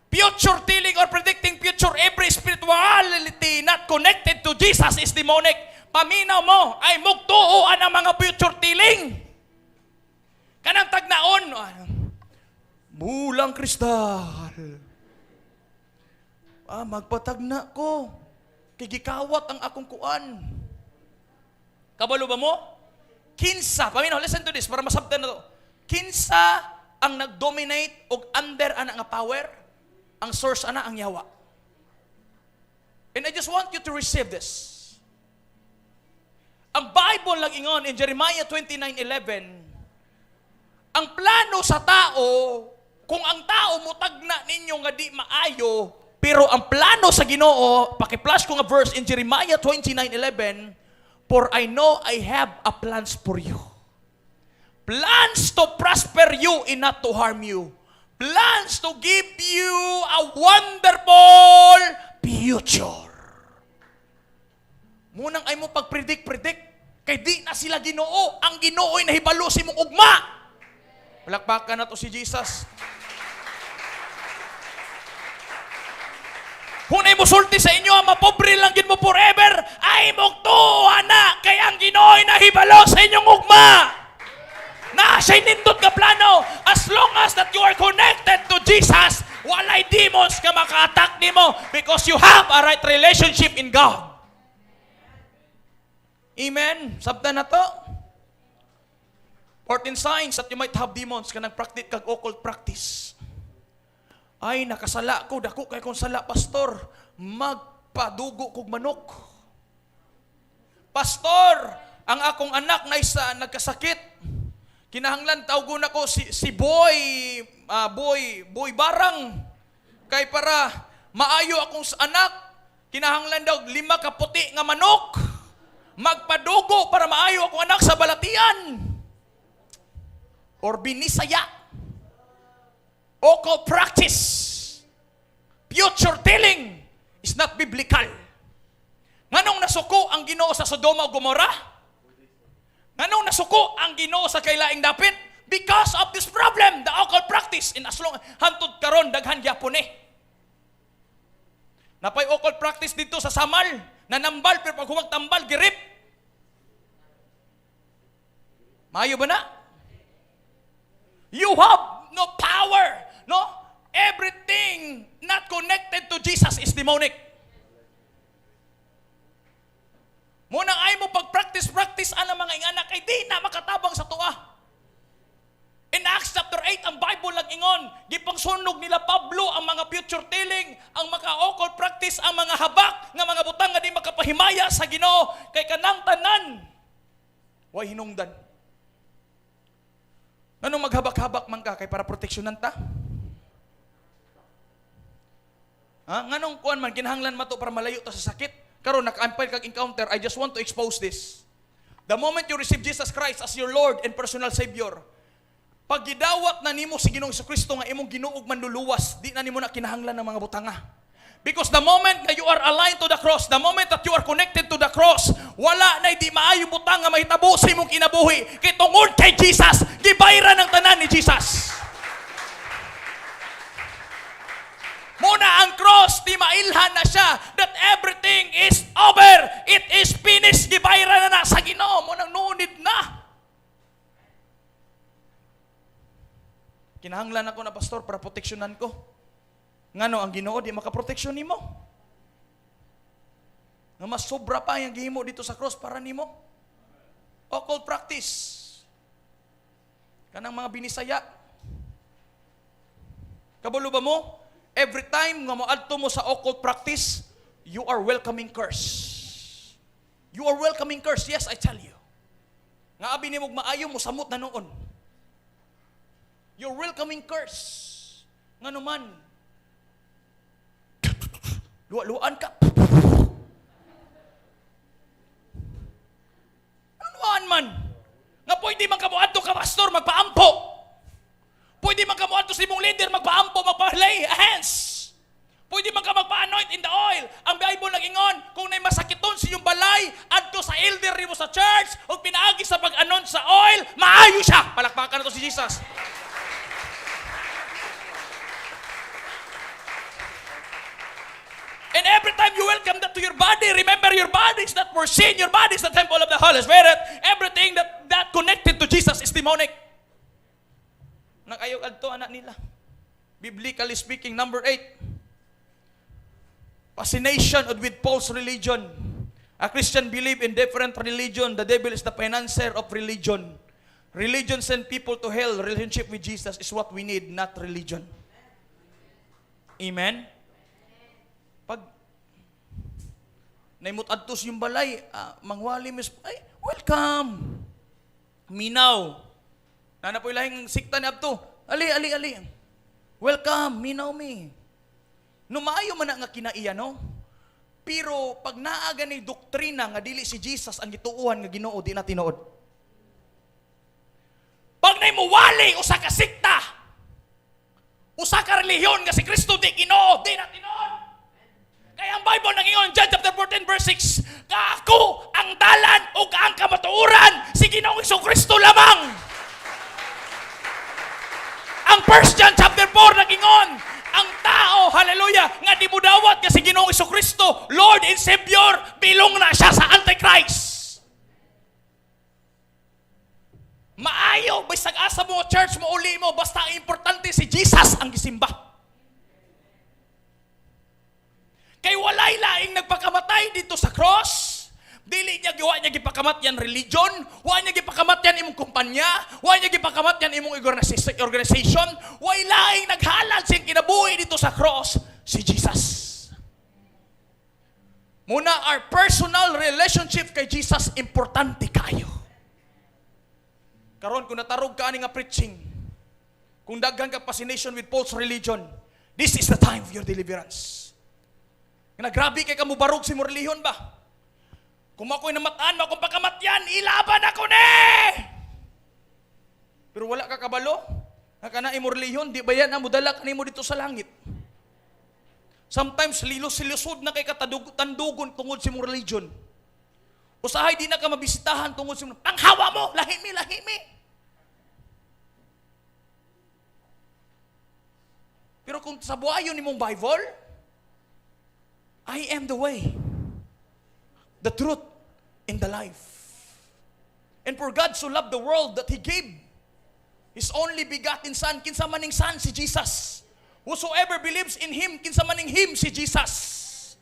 Future telling or predicting future, every spirituality not connected to Jesus is demonic. Paminaw mo ay mugtuoan ang mga future telling. Kanang tagnaon, bulang kristal. Magpatagna ko. Kigikawat ang akong kuan. Kabalo ba mo? Kinsa, paminaw, listen to this para masabtan na to. Kinsa ang nag-dominate og under ana nga power, ang source ana ang yawa. And I just want you to receive this. Ang Bible lang ingon in Jeremiah 29:11, ang plano sa tao, kung ang tao mutagna ninyo nga di maayo, pero ang plano sa Ginoo, paki-flash ko nga verse in Jeremiah 29:11, for I know I have a plans for you. Plans to prosper you and not to harm you. Plans to give you a wonderful future. Munang ay mo pag-predict, kay di na sila Ginoo. Ang Ginoo ay nahibalo si mong ugma. Palakpakan na to si Jesus. Kung ay mo sulti sa inyo, mapobre lang gid mo forever, ay mugtuwa na, kay ang Ginoo ay nahibalo sa inyong ugma. Na siya'y nindot ka plano, as long as that you are connected to Jesus, walay demons ka maka-attack nimo because you have a right relationship in God. Amen? Sabta na to. 14 signs that you might have demons ka nag-practice kag occult practice. Ay, nakasala ko, dako kay kong sala, pastor. Magpadugo kog manok. Pastor, ang akong anak na isa nagkasakit. Kinahanglan tawgon ako si Boy Barang. Kay para maayo akong anak, kinahanglan daw 5 ka puti nga manok. Magpadugo para maayo akong anak sa balatian. Or binisaya. Occult practice. Future telling is not biblical. Nganong nasuko ang Ginoo sa Sodoma ug Gomorrah? Nganong nasuko ang Ginoo sa kailaing dapit? Because of this problem, the occult practice. In as long hantud karon daghan gyapon eh. Napay occult practice dito sa Samal, nanambal pero pag huwag tambal girip. Maayo ba na? You have no power, no? Everything not connected to Jesus is demonic. Munang ay mo pag-practice ang mga ingana kay di na makatabang sa tuwa. In Acts chapter 8, ang Bible nag-ingon, gipangsunog nila Pablo ang mga future telling, ang maka-occult practice, ang mga habak, nga mga butang nga di makapahimaya sa Ginoo, kay kanang tanan. Way hinungdan. Anong maghabak-habak man ka kay para proteksyonan ta? Nganong kuan man kinahanglan mato para malayo ta sa sakit? Karon naka-ampay kag encounter, I just want to expose this. The moment you receive Jesus Christ as your Lord and personal Savior, pag gidawat na nimo si Ginoong Jesucristo nga imong ginuog manluluwas, di na nimo na kinahanglan ng mga butanga. Because the moment that you are aligned to the cross, the moment that you are connected to the cross, wala na di maayo butang nga mahitabo sa imong kinabuhi. Kay tungod kay Jesus, gibayran ang tanan ni Jesus. Muna ang cross, di mailhan na siya that everything is over. It is finished. Gibayran na sa Ginoo. Munang nunid na. Kinahanglan ako na pastor para proteksyonan ko. Ngano ang Ginoo di makaproteksyon nimo? Nga mas sobra pa yung gihimo dito sa cross para nimo. Occult practice. Kanang mga binisaya. Kabalo ba mo? Every time nga moadto mo sa occult practice, you are welcoming curse. You are welcoming curse. Yes, I tell you. Nga abi nimo maayo mo samot na noon. You're welcoming curse. Ngano man? Luwa-luwaan ka. Luwaan man. Nga pwede man kamuadto ka pastor magpaampo. Pwede man kamuadto sa imong leader magpaampo, magpa-lay hands. Pwede man ka magpa-anoint in the oil. Ang Bible nag-ingon, kung na'y masakiton sa iyong balay, adto sa elder mo sa church, o pinaagi sa pag-anoint sa oil, maayo siya. Palakpakan na to si Jesus. And every time you welcome that to your body, remember your body is not for sin. Your body is the temple of the Holy Spirit. Everything that connected to Jesus is demonic. Nag-ayog adto anak nila. Biblically speaking, number 8. Fascination with false religion. A Christian believe in different religion. The devil is the financier of religion. Religion send people to hell. Relationship with Jesus is what we need, not religion. Amen? Pag naimut adtos yung balay, mangwali mis, ay, welcome. Minaw. Nana po ilahing sikta ni Abto. Ali. Welcome, minaw mi. Numaayo man nga kinaiya, no? Pero pag naaga ni doktrina nga dili si Jesus ang gituuhan nga Ginoo, di na tinuod. Pag naimuwali usa ka sikta, usa ka relihiyon nga si Kristo di Ginoo, di na tinuod. Kaya ang Bible nag-ingon, John chapter 14 verse 6, kaako ang dalan o ang kamatuoran, si Ginoong Jesucristo lamang. Ang 1 John chapter 4 nag-ingon, ang tao, hallelujah, nga di mo dawat nga si Ginoong Jesucristo, Lord and Savior, bilong na siya sa Antichrist. Maayo, bisag asa mo, church mo, uli mo, basta ang importante si Jesus ang gisimba. Kay walay laing nagpakamatay dito sa cross. Dili niya giwa niya gipakamat yan religion, wa niya gipakamat yan imong kumpanya, wa niya gipakamat yan imong organization, wa laing naghalad sing kinabuhi dito sa cross si Jesus. Muna our personal relationship kay Jesus importante kayo. Karon kung natarog ka ani nga preaching, kung daghan ka fascination with false religion, this is the time of your deliverance. Grabe kay kamo barog si mo relihiyon ba? Kung ako'y namataan mo, kung pagkamatyan, ilaban ako ni! Pero wala ka kabalo, nakana imo relihiyon, di ba yan ang mudala kanimo dito sa langit? Sometimes lilos-silusod na kay tandugon tungod si mong religion. Usahay di na ka mabisitahan tungod si mong panghawa mo, lahimi. Pero kung sa buhayon ni mong Bible, I am the way, the truth, and the life. And for God so loved the world that He gave His only begotten Son. Kinsa maning Son si Jesus. Whosoever believes in Him, kinsa maning Him si Jesus,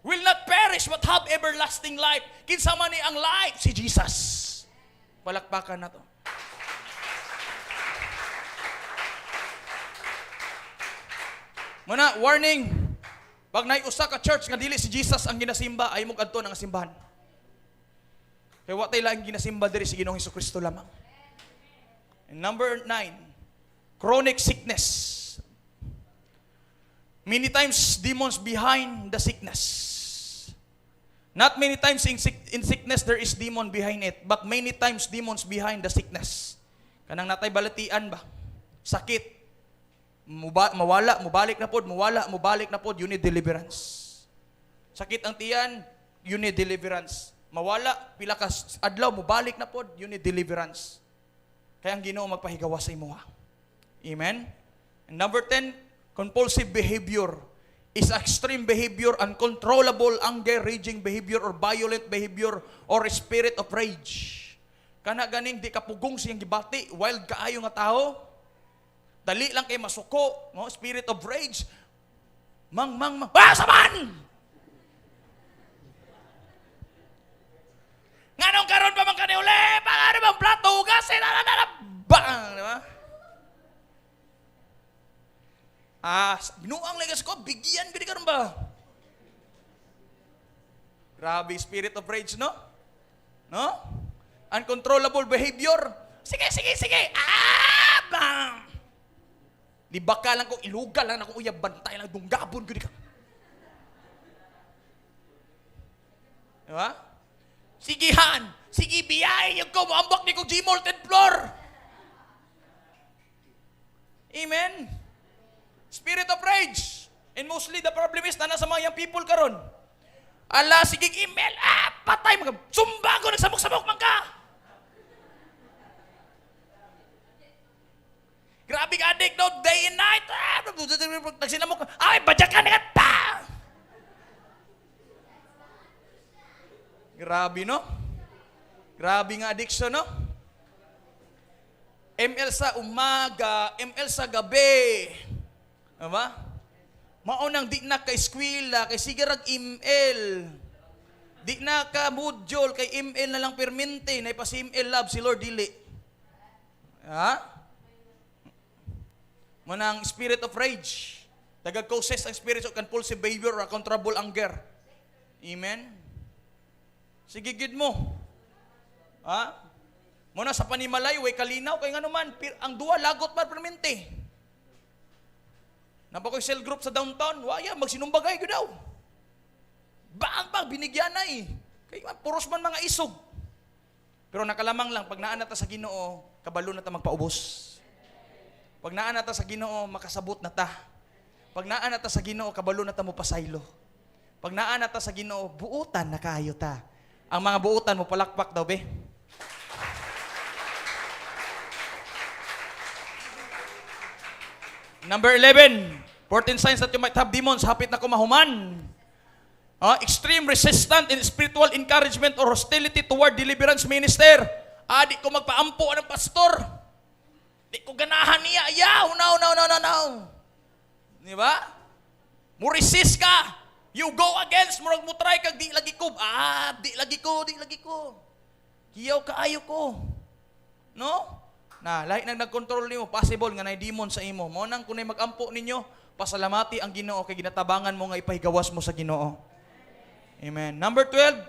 will not perish but have everlasting life. Kinsa man ang life si Jesus. Palakpakan na to. Muna, warning. Pag naiusa ka church nga dili si Jesus ang ginasimba, ay mo kadto ng simbahan. Kaya wa tay lang ginasimba diri si Ginoong Hesukristo lamang. And number 9, chronic sickness. Many times demons behind the sickness. Not many times in sickness there is demon behind it, but many times demons behind the sickness. Kanang natay balatian ba? Sakit. Mawala, mubalik na pod, mubalik na pod, you need deliverance. Sakit ang tiyan, you need deliverance. Mawala, pila ka adlaw, mubalik na pod, you need deliverance. Kaya ang Ginoo magpahigawa sa imo. Amen? And number 10, compulsive behavior is extreme behavior, uncontrollable anger, raging behavior, or violent behavior, or spirit of rage. Kana ganing di kapugong siyang gibati, wild kaayo nga tao, dali lang kay masuko, no? Spirit of rage. Saman! Nganong karon pa man kani uli? Pangano bang plato hugas? Bang! Di ba? Binuang legas ko, bigyan gini karon ba? Grabe, spirit of rage, no? No? Uncontrollable behavior. Sige! Bang! Libaka lang ko, ilugal lang ako, uyab, bantay lang, dunggabon gini ka. Diba? Sigihan! Sige, biyay! Yung ko, maambak ni ko G-molted floor! Amen? Spirit of rage. And mostly the problem is, na nasa mga young people karon. Ala, sige, email, patay, sumba ko, nagsamok-samok man ka! Grabe ka addict, no? Day and night. Nagsinamok. Ay, badyak ka na ka. Grabe, no? Grabe nga addiction, no? ML sa umaga, ML sa gabi. Diba? Maunang di na kay eskwela, kay sigarag ML. Di na ka module, kay ML na lang permente. Na ipasi ML love si Lord Dili. Ha? Manang spirit of rage. Tagag-causes ang spirit of compulsive behavior or uncontrollable anger. Amen? Sige, gid mo. Ha? Muna sa panimalay, way kalinaw, kay nga naman, ang duwa, lagot pa permente. Napakoy cell group sa downtown, waya, magsinumbagay ko daw. Bang, binigyan na eh. Kaya puros man mga isog. Pero nakalamang lang, pag naan nata sa Ginoo, kabalo na ta magpaubos. Pag naan nata sa Ginoo, makasabot na ta. Pag naan nata sa Ginoo, kabalo na ta mo pasaylo. Pag naan nata sa Ginoo, buutan na kayo ta. Ang mga buutan mo palakpak daw, be. Number 11, 14 signs that you might have demons. Hapit na kumahuman. Extreme resistance in spiritual encouragement or hostility toward deliverance minister. Di ko magpaampo ng pastor. Di ko ganahan niya. Ayaw, no. Di ba? Mo resist ka. You go against, murag mo try kag di lagi ko. Di lagi ko. Kiyaw kaayo ko. No? Na, lahi nang nag-control nimo, possible nga nay demon sa imo. Mao nang kunay magampo ninyo, pasalamati ang Ginoo kay ginatabangan mo nga ipahigawas mo sa Ginoo. Amen. Number 12,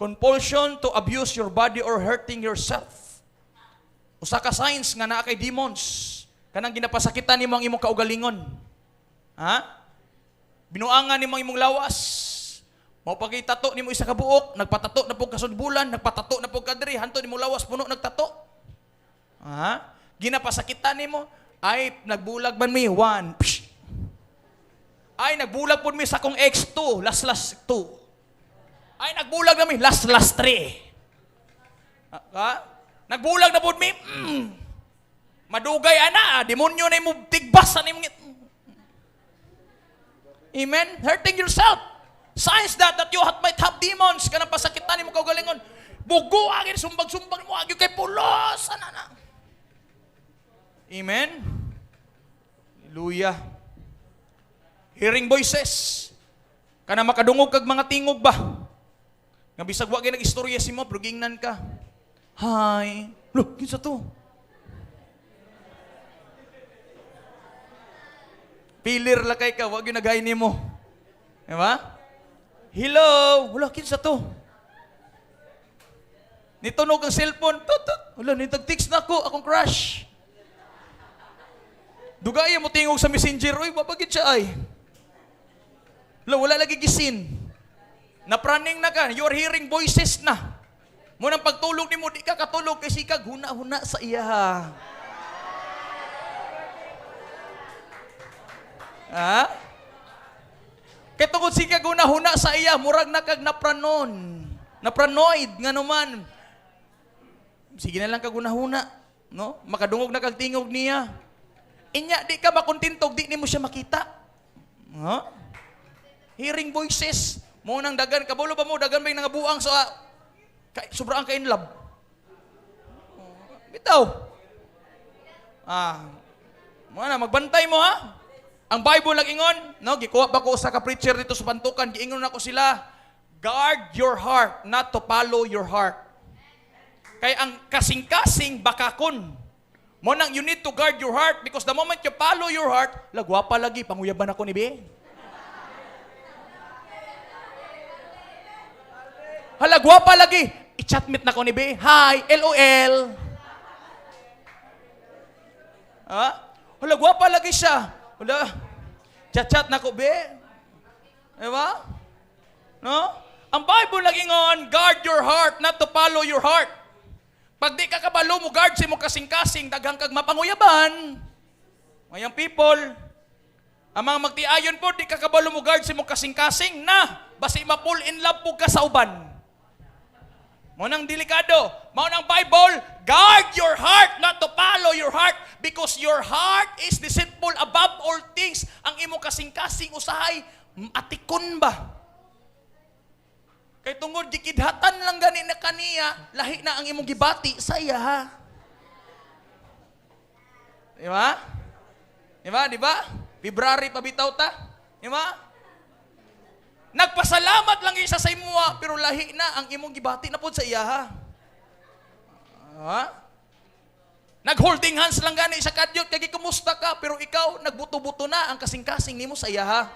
compulsion to abuse your body or hurting yourself. Usa ka signs nga naa kay demons. Kanang ginapasakitan nimo ang imong kaugalingon. Ha? Binuangan nimo imong lawas. Mao pagitato nimo isa ka buok, nagpatato na pug kasudbulan, nagpatato na pug kadiri, hanto nimo lawas puno nagtato. Ha? Ginapasakitan nimo, ay nagbulag man mi 1. Ay nagbulag pud mi sa kong X 2, last 2. Ay nagbulag na mi last 3. Ha? Nagbulag na pud mi. Madugay ana, demonyo na imo tigbas sa nimo. Amen? Hurting yourself. Signs that you might have demons. Kanang pasakitan mo kaugalingon. Bugo agin, sumbag-sumbag mo agin kay pulos. Ana. Amen? Hallelujah. Hearing voices. Kanang makadungog kag mga tingog ba? Nga bisag wa gyud nag-istorya si mo, pero gingnan ka. Hi. Look, kinsa to? Pilir lakay ka, wag yung nagay nimo. Diba? Hello! Wala, kinsa to? Nitunog ang cellphone. Tut. Wala, nitag-text na ako, akong crush. Dugaya mo tingog sa messenger, uy, babagit siya ay. Wala lagi gisin. Napraning na ka, you're hearing voices na. Munang pagtulog ni mo, di ka katulog kasi ka huna-huna sa iya. Ha? Kaya tungkol siya guna-huna sa iya, murag na kag napranoid, nga naman. Sige na lang kag guna-huna, no? Makadungog na kag tingog niya. Inya, di ka makontintog, di ni mo siya makita. No? Hearing voices, mo nang dagan, kabulo ba mo, dagan ba yung nangabuang sa, sobrang ka in love. Bitaw. Mo na, magbantay mo ha. Ang Bible nag-ingon, no, gikuha ba ko sa ka-preacher dito sa Pantukan, giingon ako sila, guard your heart, not to follow your heart. Kaya ang kasing-kasing bakakon. Mo nang you need to guard your heart because the moment you follow your heart, lagwapa lagi, panguyaban ako ni Be. Halagwapa lagi, i-chatmate na ko ni Be. Hi, LOL. Ha? Halagwapa lagi siya. Wala. Chat-chat na ko, Be. Diba? No? Ang Bible nag-ingon, guard your heart, not to follow your heart. Pag di ka kabalo mo, guard si mo kasing-kasing, daghang kag mapanguyaban. Mayang people, ang mga magtiayon po, di ka kabalo mo, guard si mo kasing-kasing na, basi ma-pull in love po ka sa uban. Maunang delikado. Maunang Bible, guard your heart, not to follow your heart, because your heart is deceitful above all things. Ang imo kasing-kasing usahay, atikon ba? Kay tungod gikidhatan lang gani na kaniya, lahi na ang imong gibati sa iya ha. Di ba? Di ba? Di ba? February pa bitaw ta? Di ba? Nagpasalamat lang isa sa imuha, pero lahi na ang imong gibati na pod sa iya ha. Nag-holding hands lang gani sa kadyot, kaya kumusta ka, pero ikaw, nagbuto-buto na ang kasing-kasing nimo sa iya ha.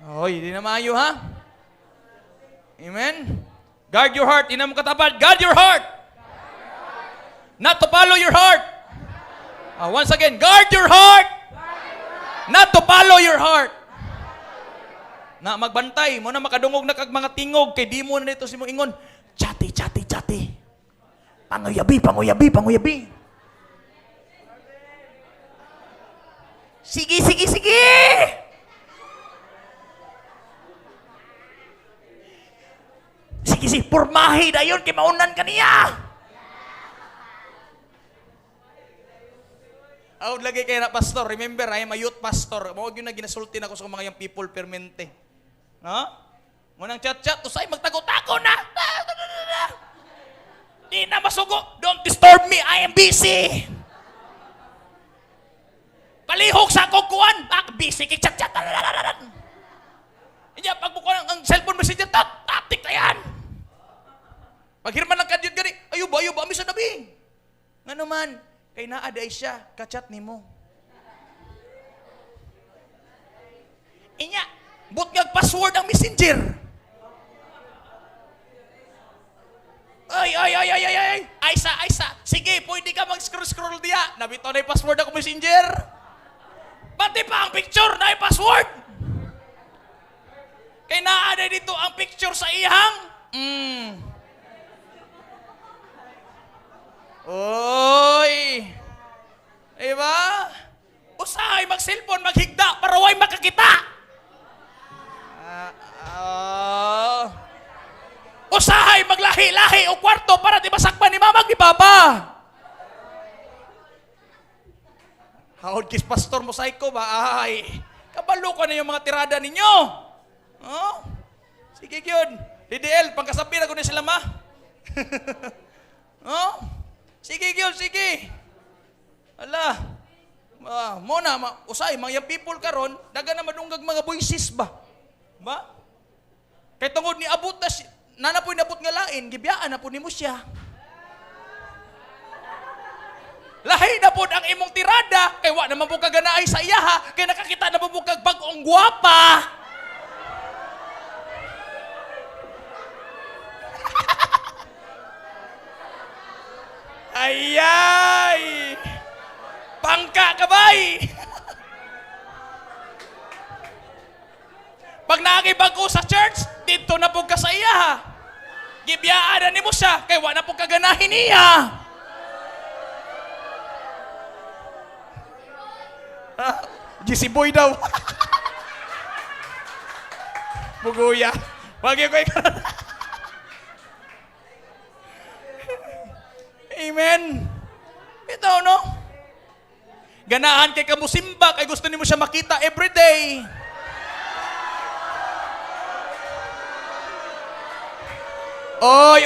Oy, di na maayo ha. Amen? Guard your heart. Ina mo katapat, guard your heart. Not to follow your heart. Once again, guard your heart. Not to follow your heart. Na magbantay mo na makadungog na kag mga tingog kay di mo na dito si mo ingon. Chati. Panguyabi. Sige. Sige, pormahi dayon kay maunan kaniya. Aud lagi kay na pastor. Remember, I am a youth pastor. Mao gyud na ginasulti nako sa mga young people permente. No? Mo nang chat-chat usay magtago-tago na. Di na masugo. Don't disturb me. I am busy. Palihog sa akong kuwan. Busy kay chat-chat. Hindi, pag bukuha ang cellphone messenger, tatik na yan. Pag hirman ng kadyot gani, ayuba, amin sa nabi. Nga naman, kay naaday siya, kachat ni mo. Inya, but password ang messenger. Ay. Aysa. Sige, pwede ka mag-scroll diya. Nabito na yung password ako messenger. Pati pa ang picture na yung password. Kay naaday dito ang picture sa ihang. Oy! Diba? Usahay mag-cellphone, maghigda, para way makakita. Usahay maglahi-lahi o kwarto para di masakpan ni mamag ni papa. Haod kis pastor mo psycho ba? Ay, kabalo ko na yung mga tirada ninyo. Oh? Sige yun. DDL, pangkasabi na ko na sila ma. Oh? Sige yun, sige. Ala. Muna, usay, mga people karon, daga na madunggag mga voices ba? Ba? Kay tungod ni abot na nanapoy nabot nga lain, gibiyaan na po ni mo siya. Lahi na po ang imong tirada, kay wa naman po kaganaay sa iyaha, kay nakakita na po kag bag-ong gwapa. Ayay! Pangka ka bay! Pag nakakibag-o sa church, dito na po ka sa iya. Gibiyaan na ni mo siya, kay wa na po kaganahin niya. GC boy daw. Buguya. Wag yung kayo. Amen. Ito, no? Ganahan kay kamusimba, kay gusto ni mo siya makita everyday. Oy!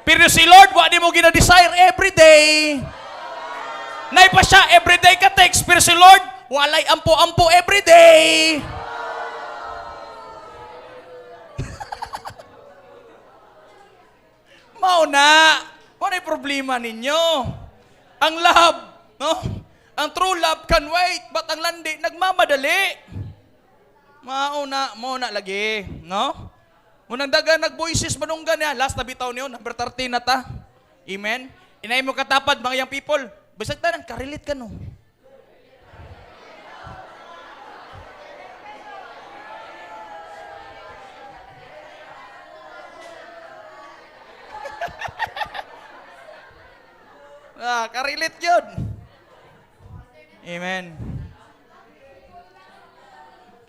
Pero si Lord, wa di mo gina-desire everyday. Nay pa siya, everyday ka text. Pero si Lord, walay ampo-ampo everyday. Mauna, ano yung problema ninyo? Ang love, no? Ang true love can wait, but ang landi, nagmamadali. Mauna lagi, no? Munang daga nag-voices manunggan niya. Last na bitaw niyo, number 13 na ta. Amen? Inay mo katapad, mga young people. Basag tanan, karilit ka no. Karilit yun. Amen.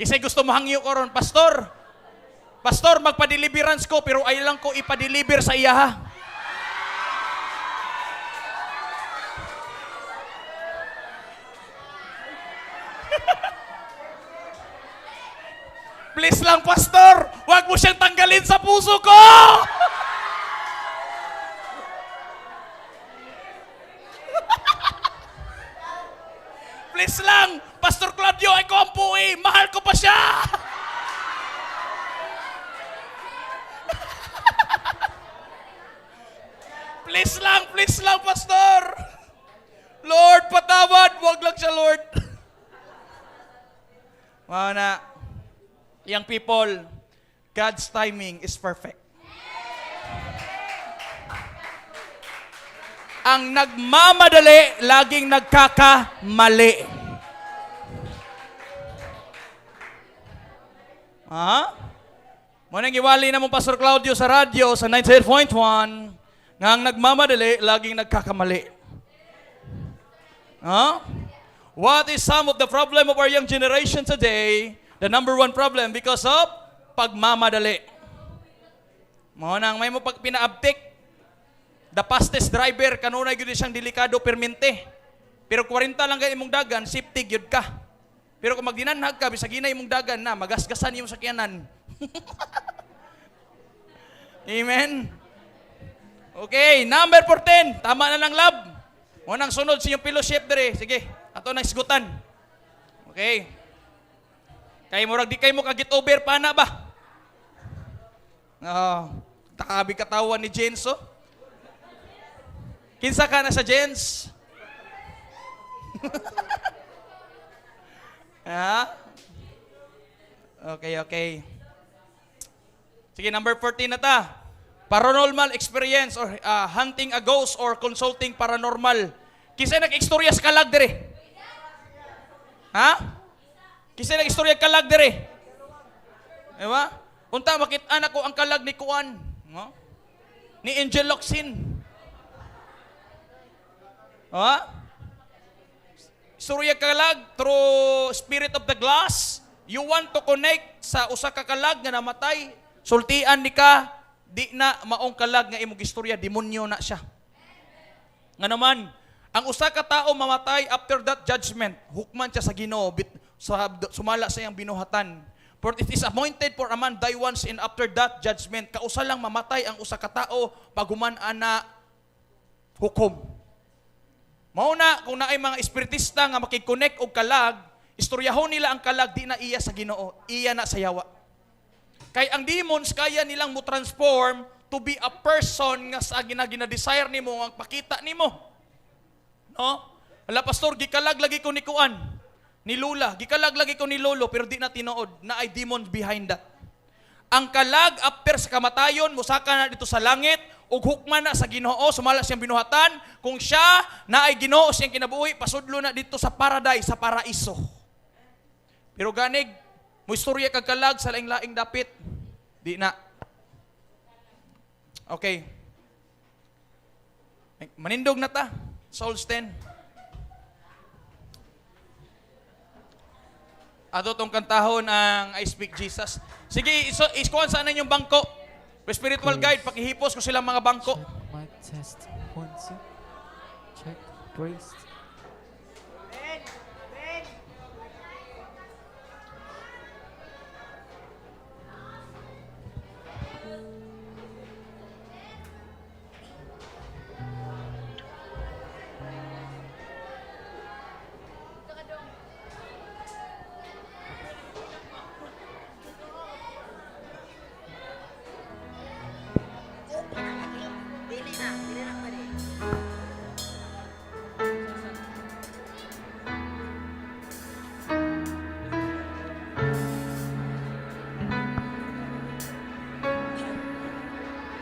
Kasi gusto mahangyo ko ron, Pastor, magpa-deliverance ko, pero ay lang ko ipa-deliver sa iya, ha? Please lang, Pastor, huwag mo siyang tanggalin sa puso ko! Please lang, Pastor Claudio, ay ko ang puwi. Mahal ko pa siya. Please lang, Pastor. Lord, patawad. Huwag lang siya, Lord. Mana, young people, God's timing is perfect. Ang nagmamadali, laging nagkakamali. Ha? Munang iwali na mo Pastor Claudio sa radyo sa 98.1 nga ang nagmamadali, laging nagkakamali. Ha? What is some of the problem of our young generation today? The number one problem because of pagmamadali. Munang may mo pag pinaabtik, the fastest driver, kanunay yun siyang delikado permente. Pero 40 lang kayo imong dagan, safety yun ka. Pero kung magdinanhag ka, bisag ina imong dagan na, magasgasan yung sakyanan. Amen? Okay, number 14, tama na ng love. Unang sunod sa iyong fellowship dire. Sige, ato nang isgutan. Okay. Kay murag di kay mo kagit over pa na ba? Takabi katawan ni Jens, oh. Kinsa ka na sa Jens? Ha? Okay. Sige, number 14 na ta. Paranormal experience or hunting a ghost or consulting paranormal. Kinsa nag-istorya sa kalag dire? Ha? Kinsa nag-istorya kalag dire? Diba? Unta makita na ko ang kalag ni Kuan, no? Ni Angel Locsin. Ha? Istorya kalag through spirit of the glass. You want to connect sa usa ka kalag nga namatay, sultian ni ka, di na maong kalag nga imong istorya, demonyo na siya. Nga naman, ang usa ka tao mamatay after that judgment, hukman siya sa Ginoo, sumala sa iyang binuhatan. For it is appointed for a man die once, and after that judgment, kausa lang mamatay ang usa ka tao pag human ana hukom. Mauna kung naay mga espiritista nga makikonnect og kalag, istoryahon nila ang kalag, di na iya sa Ginoo, iya na sa yawa. Kay ang demons kaya nilang mo transform to be a person nga sa gina-desire nimo ang pakita nimo. No? Ala pastor, gikalag lagi ko ni Kuan, ni Lula, gikalag lagi ko ni Lolo, pero di na tinuod na ay demons behind that. Ang kalag after sa kamatayon, musaka na dito sa langit, ug hukman na sa Ginoo, sumala siyang binuhatan. Kung siya na ay Ginoo siyang kinabuhi, pasudlo na dito sa paradise, sa paraiso. Pero ganig, mo istorya kag kalag sa laing-laing dapit, di na. Okay. Manindog na ta. Souls 10. Ato tong kantahon ang I Speak Jesus. Sige, iskuhan saan na yung bangko. Spiritual guide, pakihipos ko silang mga bangko. Check mic test. 1, 2. Check. Praise.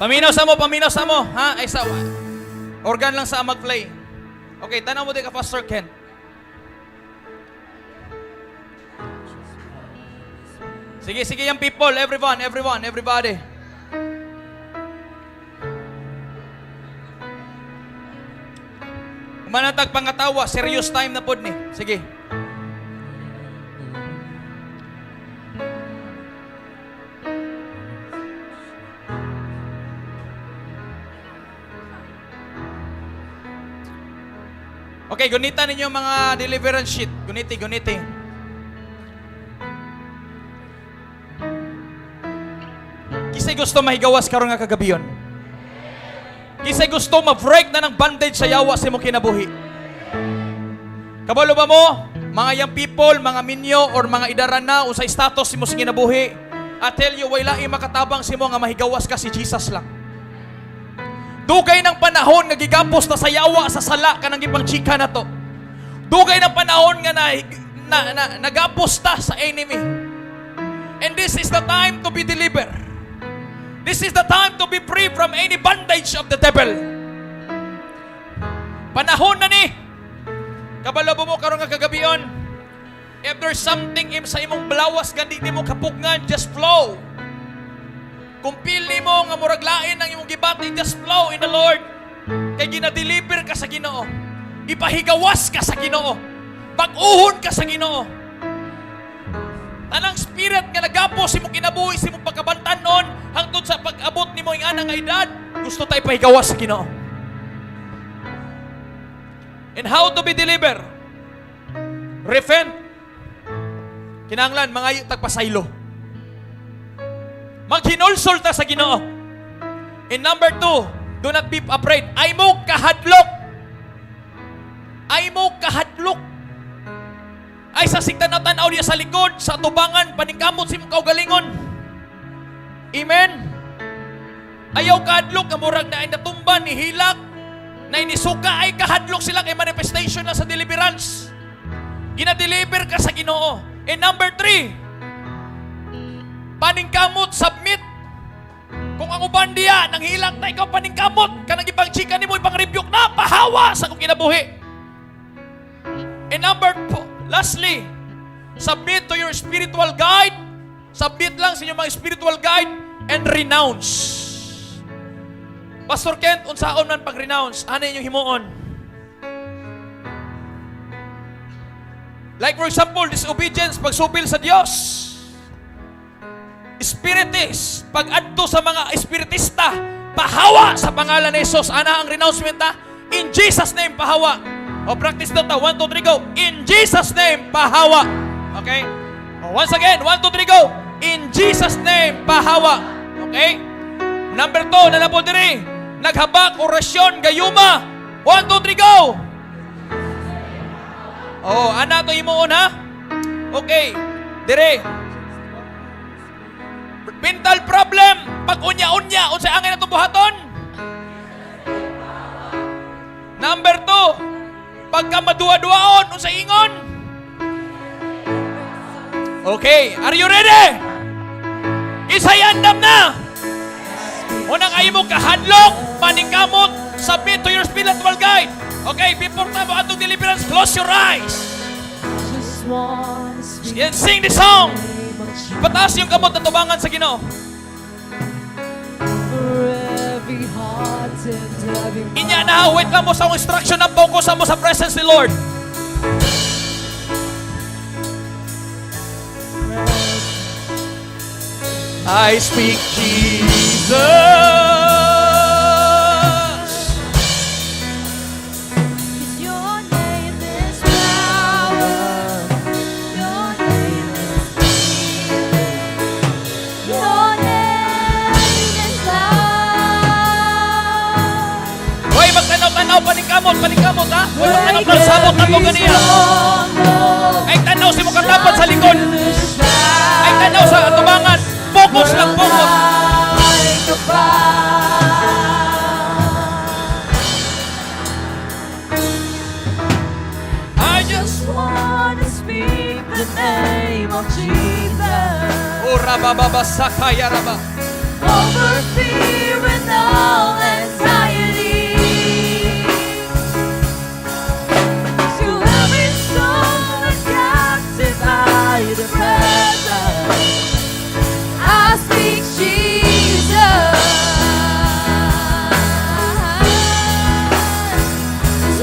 Paminaw sa mo, ha? Ay sa organ lang sa mag-play. Okay, tanaw mo din ka, Pastor Ken. Sige, yung people, everybody. Manatag pangatawa, serious time na pod ni. Sige. Okay, gunita ninyo mga deliverance sheet. Guniti. Kisay gusto mahigawas karon nga kagabiyon. Kisay gusto ma-break na ng bandage sa yawa sa imong kinabuhi. Kabalo ba mo? Mga young people, mga minyo, or mga idaran na, o sa status mo sa kinabuhi, I tell you, wala makatabang si mo nga mahigawas ka si Jesus lang. Dugay ng panahon nga gigapos na sa yawa sa sala kanang ipang chika na to. Dugay ng panahon nga nagapos ta sa enemy. And this is the time to be delivered. This is the time to be free from any bondage of the devil. Panahon na ni. Kabalabo mo karon nga kagabion. If there's something sa imong blawas nga di mo kapugnan, just flow. Kung pili mo nga muraglain ang imong gibati, just flow in the Lord. Kay gina-deliver ka sa Ginoo. Ipahigawas ka sa Ginoo. Pag-uhon ka sa Ginoo. Tanang spirit nga nagapos imong kinabuhi, imong pagkabantanon hangtod sa pag-abot nimo ing anang edad, gusto tayo pahigawas sa Ginoo. And how to be delivered? Repent. Kinahanglan mga tagpasaylo. Maghinulsol ta sa Ginoo. And number 2, do not be afraid. Ay mo kahadlok. ay mo kahadlok. Ay sa sigtanaw-tanaw niya sa likod, sa tubangan, paningkamot si mong kaugalingon. Amen? Ayaw kahadlok, nga murag na ay natumba, ni hilak, na inisuka ay kahadlok sila kay manifestation na sa deliverance. Ginadeliver ka sa Ginoo. And number 3, paningkamot, submit. Kung ang uban diya, nang hilak na ikaw paningkamot, kanang ibang chika ni mo, ibang rebuke na, pahawa sa kong kinabuhi. And number 4, lastly, submit to your spiritual guide. Submit lang sa inyong mga spiritual guide and renounce. Pastor Kent, unsaon man pag-renounce? Ano inyong himuon? Like for example, disobedience, pagsupil sa Diyos. Spiritist, pag-adto sa mga espiritista, pahawa sa pangalan ni Jesus. Ana ang renouncement ta? In Jesus' name, pahawa. O practice na ta. 1, 2, 3, go. In Jesus' name, pahawa. Okay? O, once again, 1, 2, 3, go. In Jesus' name, pahawa. Okay? Number 2, nalapod diri. Naghabak, orasyon, gayuma. 1, 2, 3, go. Oh, ana to himuon ha? Okay. Dire. Mental problem, pag unya-unya, unsay angay na buhaton? Number 2, pagka maduwa-duwaon, unsay ingon? Okay, are you ready? Isayandam na! Unang ayaw mo kahadlok, paningkamot, submit to your spiritual guide. Okay, before tamo atong deliverance, close your eyes. And sing the song. Pataas yung kamot na tubangan sa Ginoo. Inya na, wait lang mo sa instruction na focus mo sa presence ni Lord. I speak Jesus. Paningkamot ha? Huwag magtanaw ng sabot na kong ganiya. Ay tanaw si mo katapat sa likod. Ay tanaw sa atubangan. Focus lang, focus. I just want to speak the name of Jesus. Oh, rabababa sakaya raba. Over fear and all anxiety. The presence, I speak Jesus.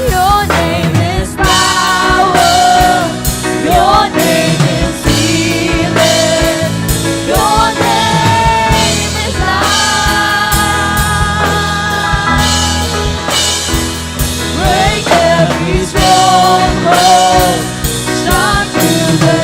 Your name is power. Your name is healing. Your name is life. Break every stronghold. Shine through the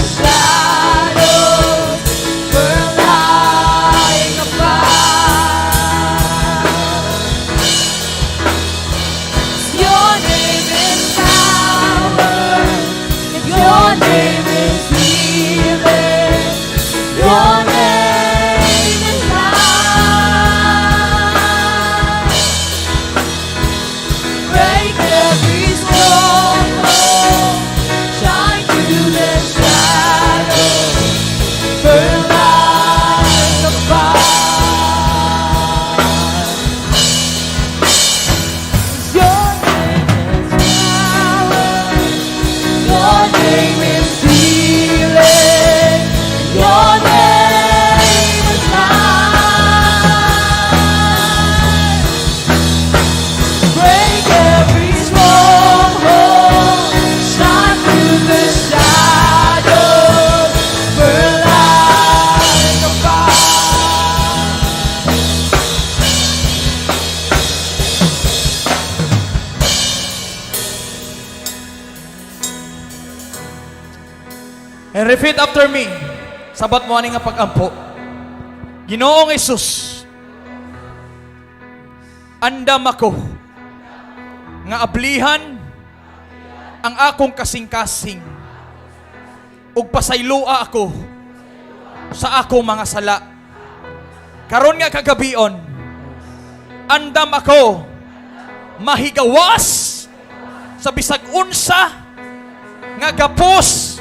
And repeat after me. Sabat mo ani nga pag-ampo. Ginoong Hesus, andam ako nga ablihan ang akong kasing-kasing ug pasaylua ako sa akong mga sala. Karon nga kagabion, andam ako mahigawas sa bisag unsa nga gapos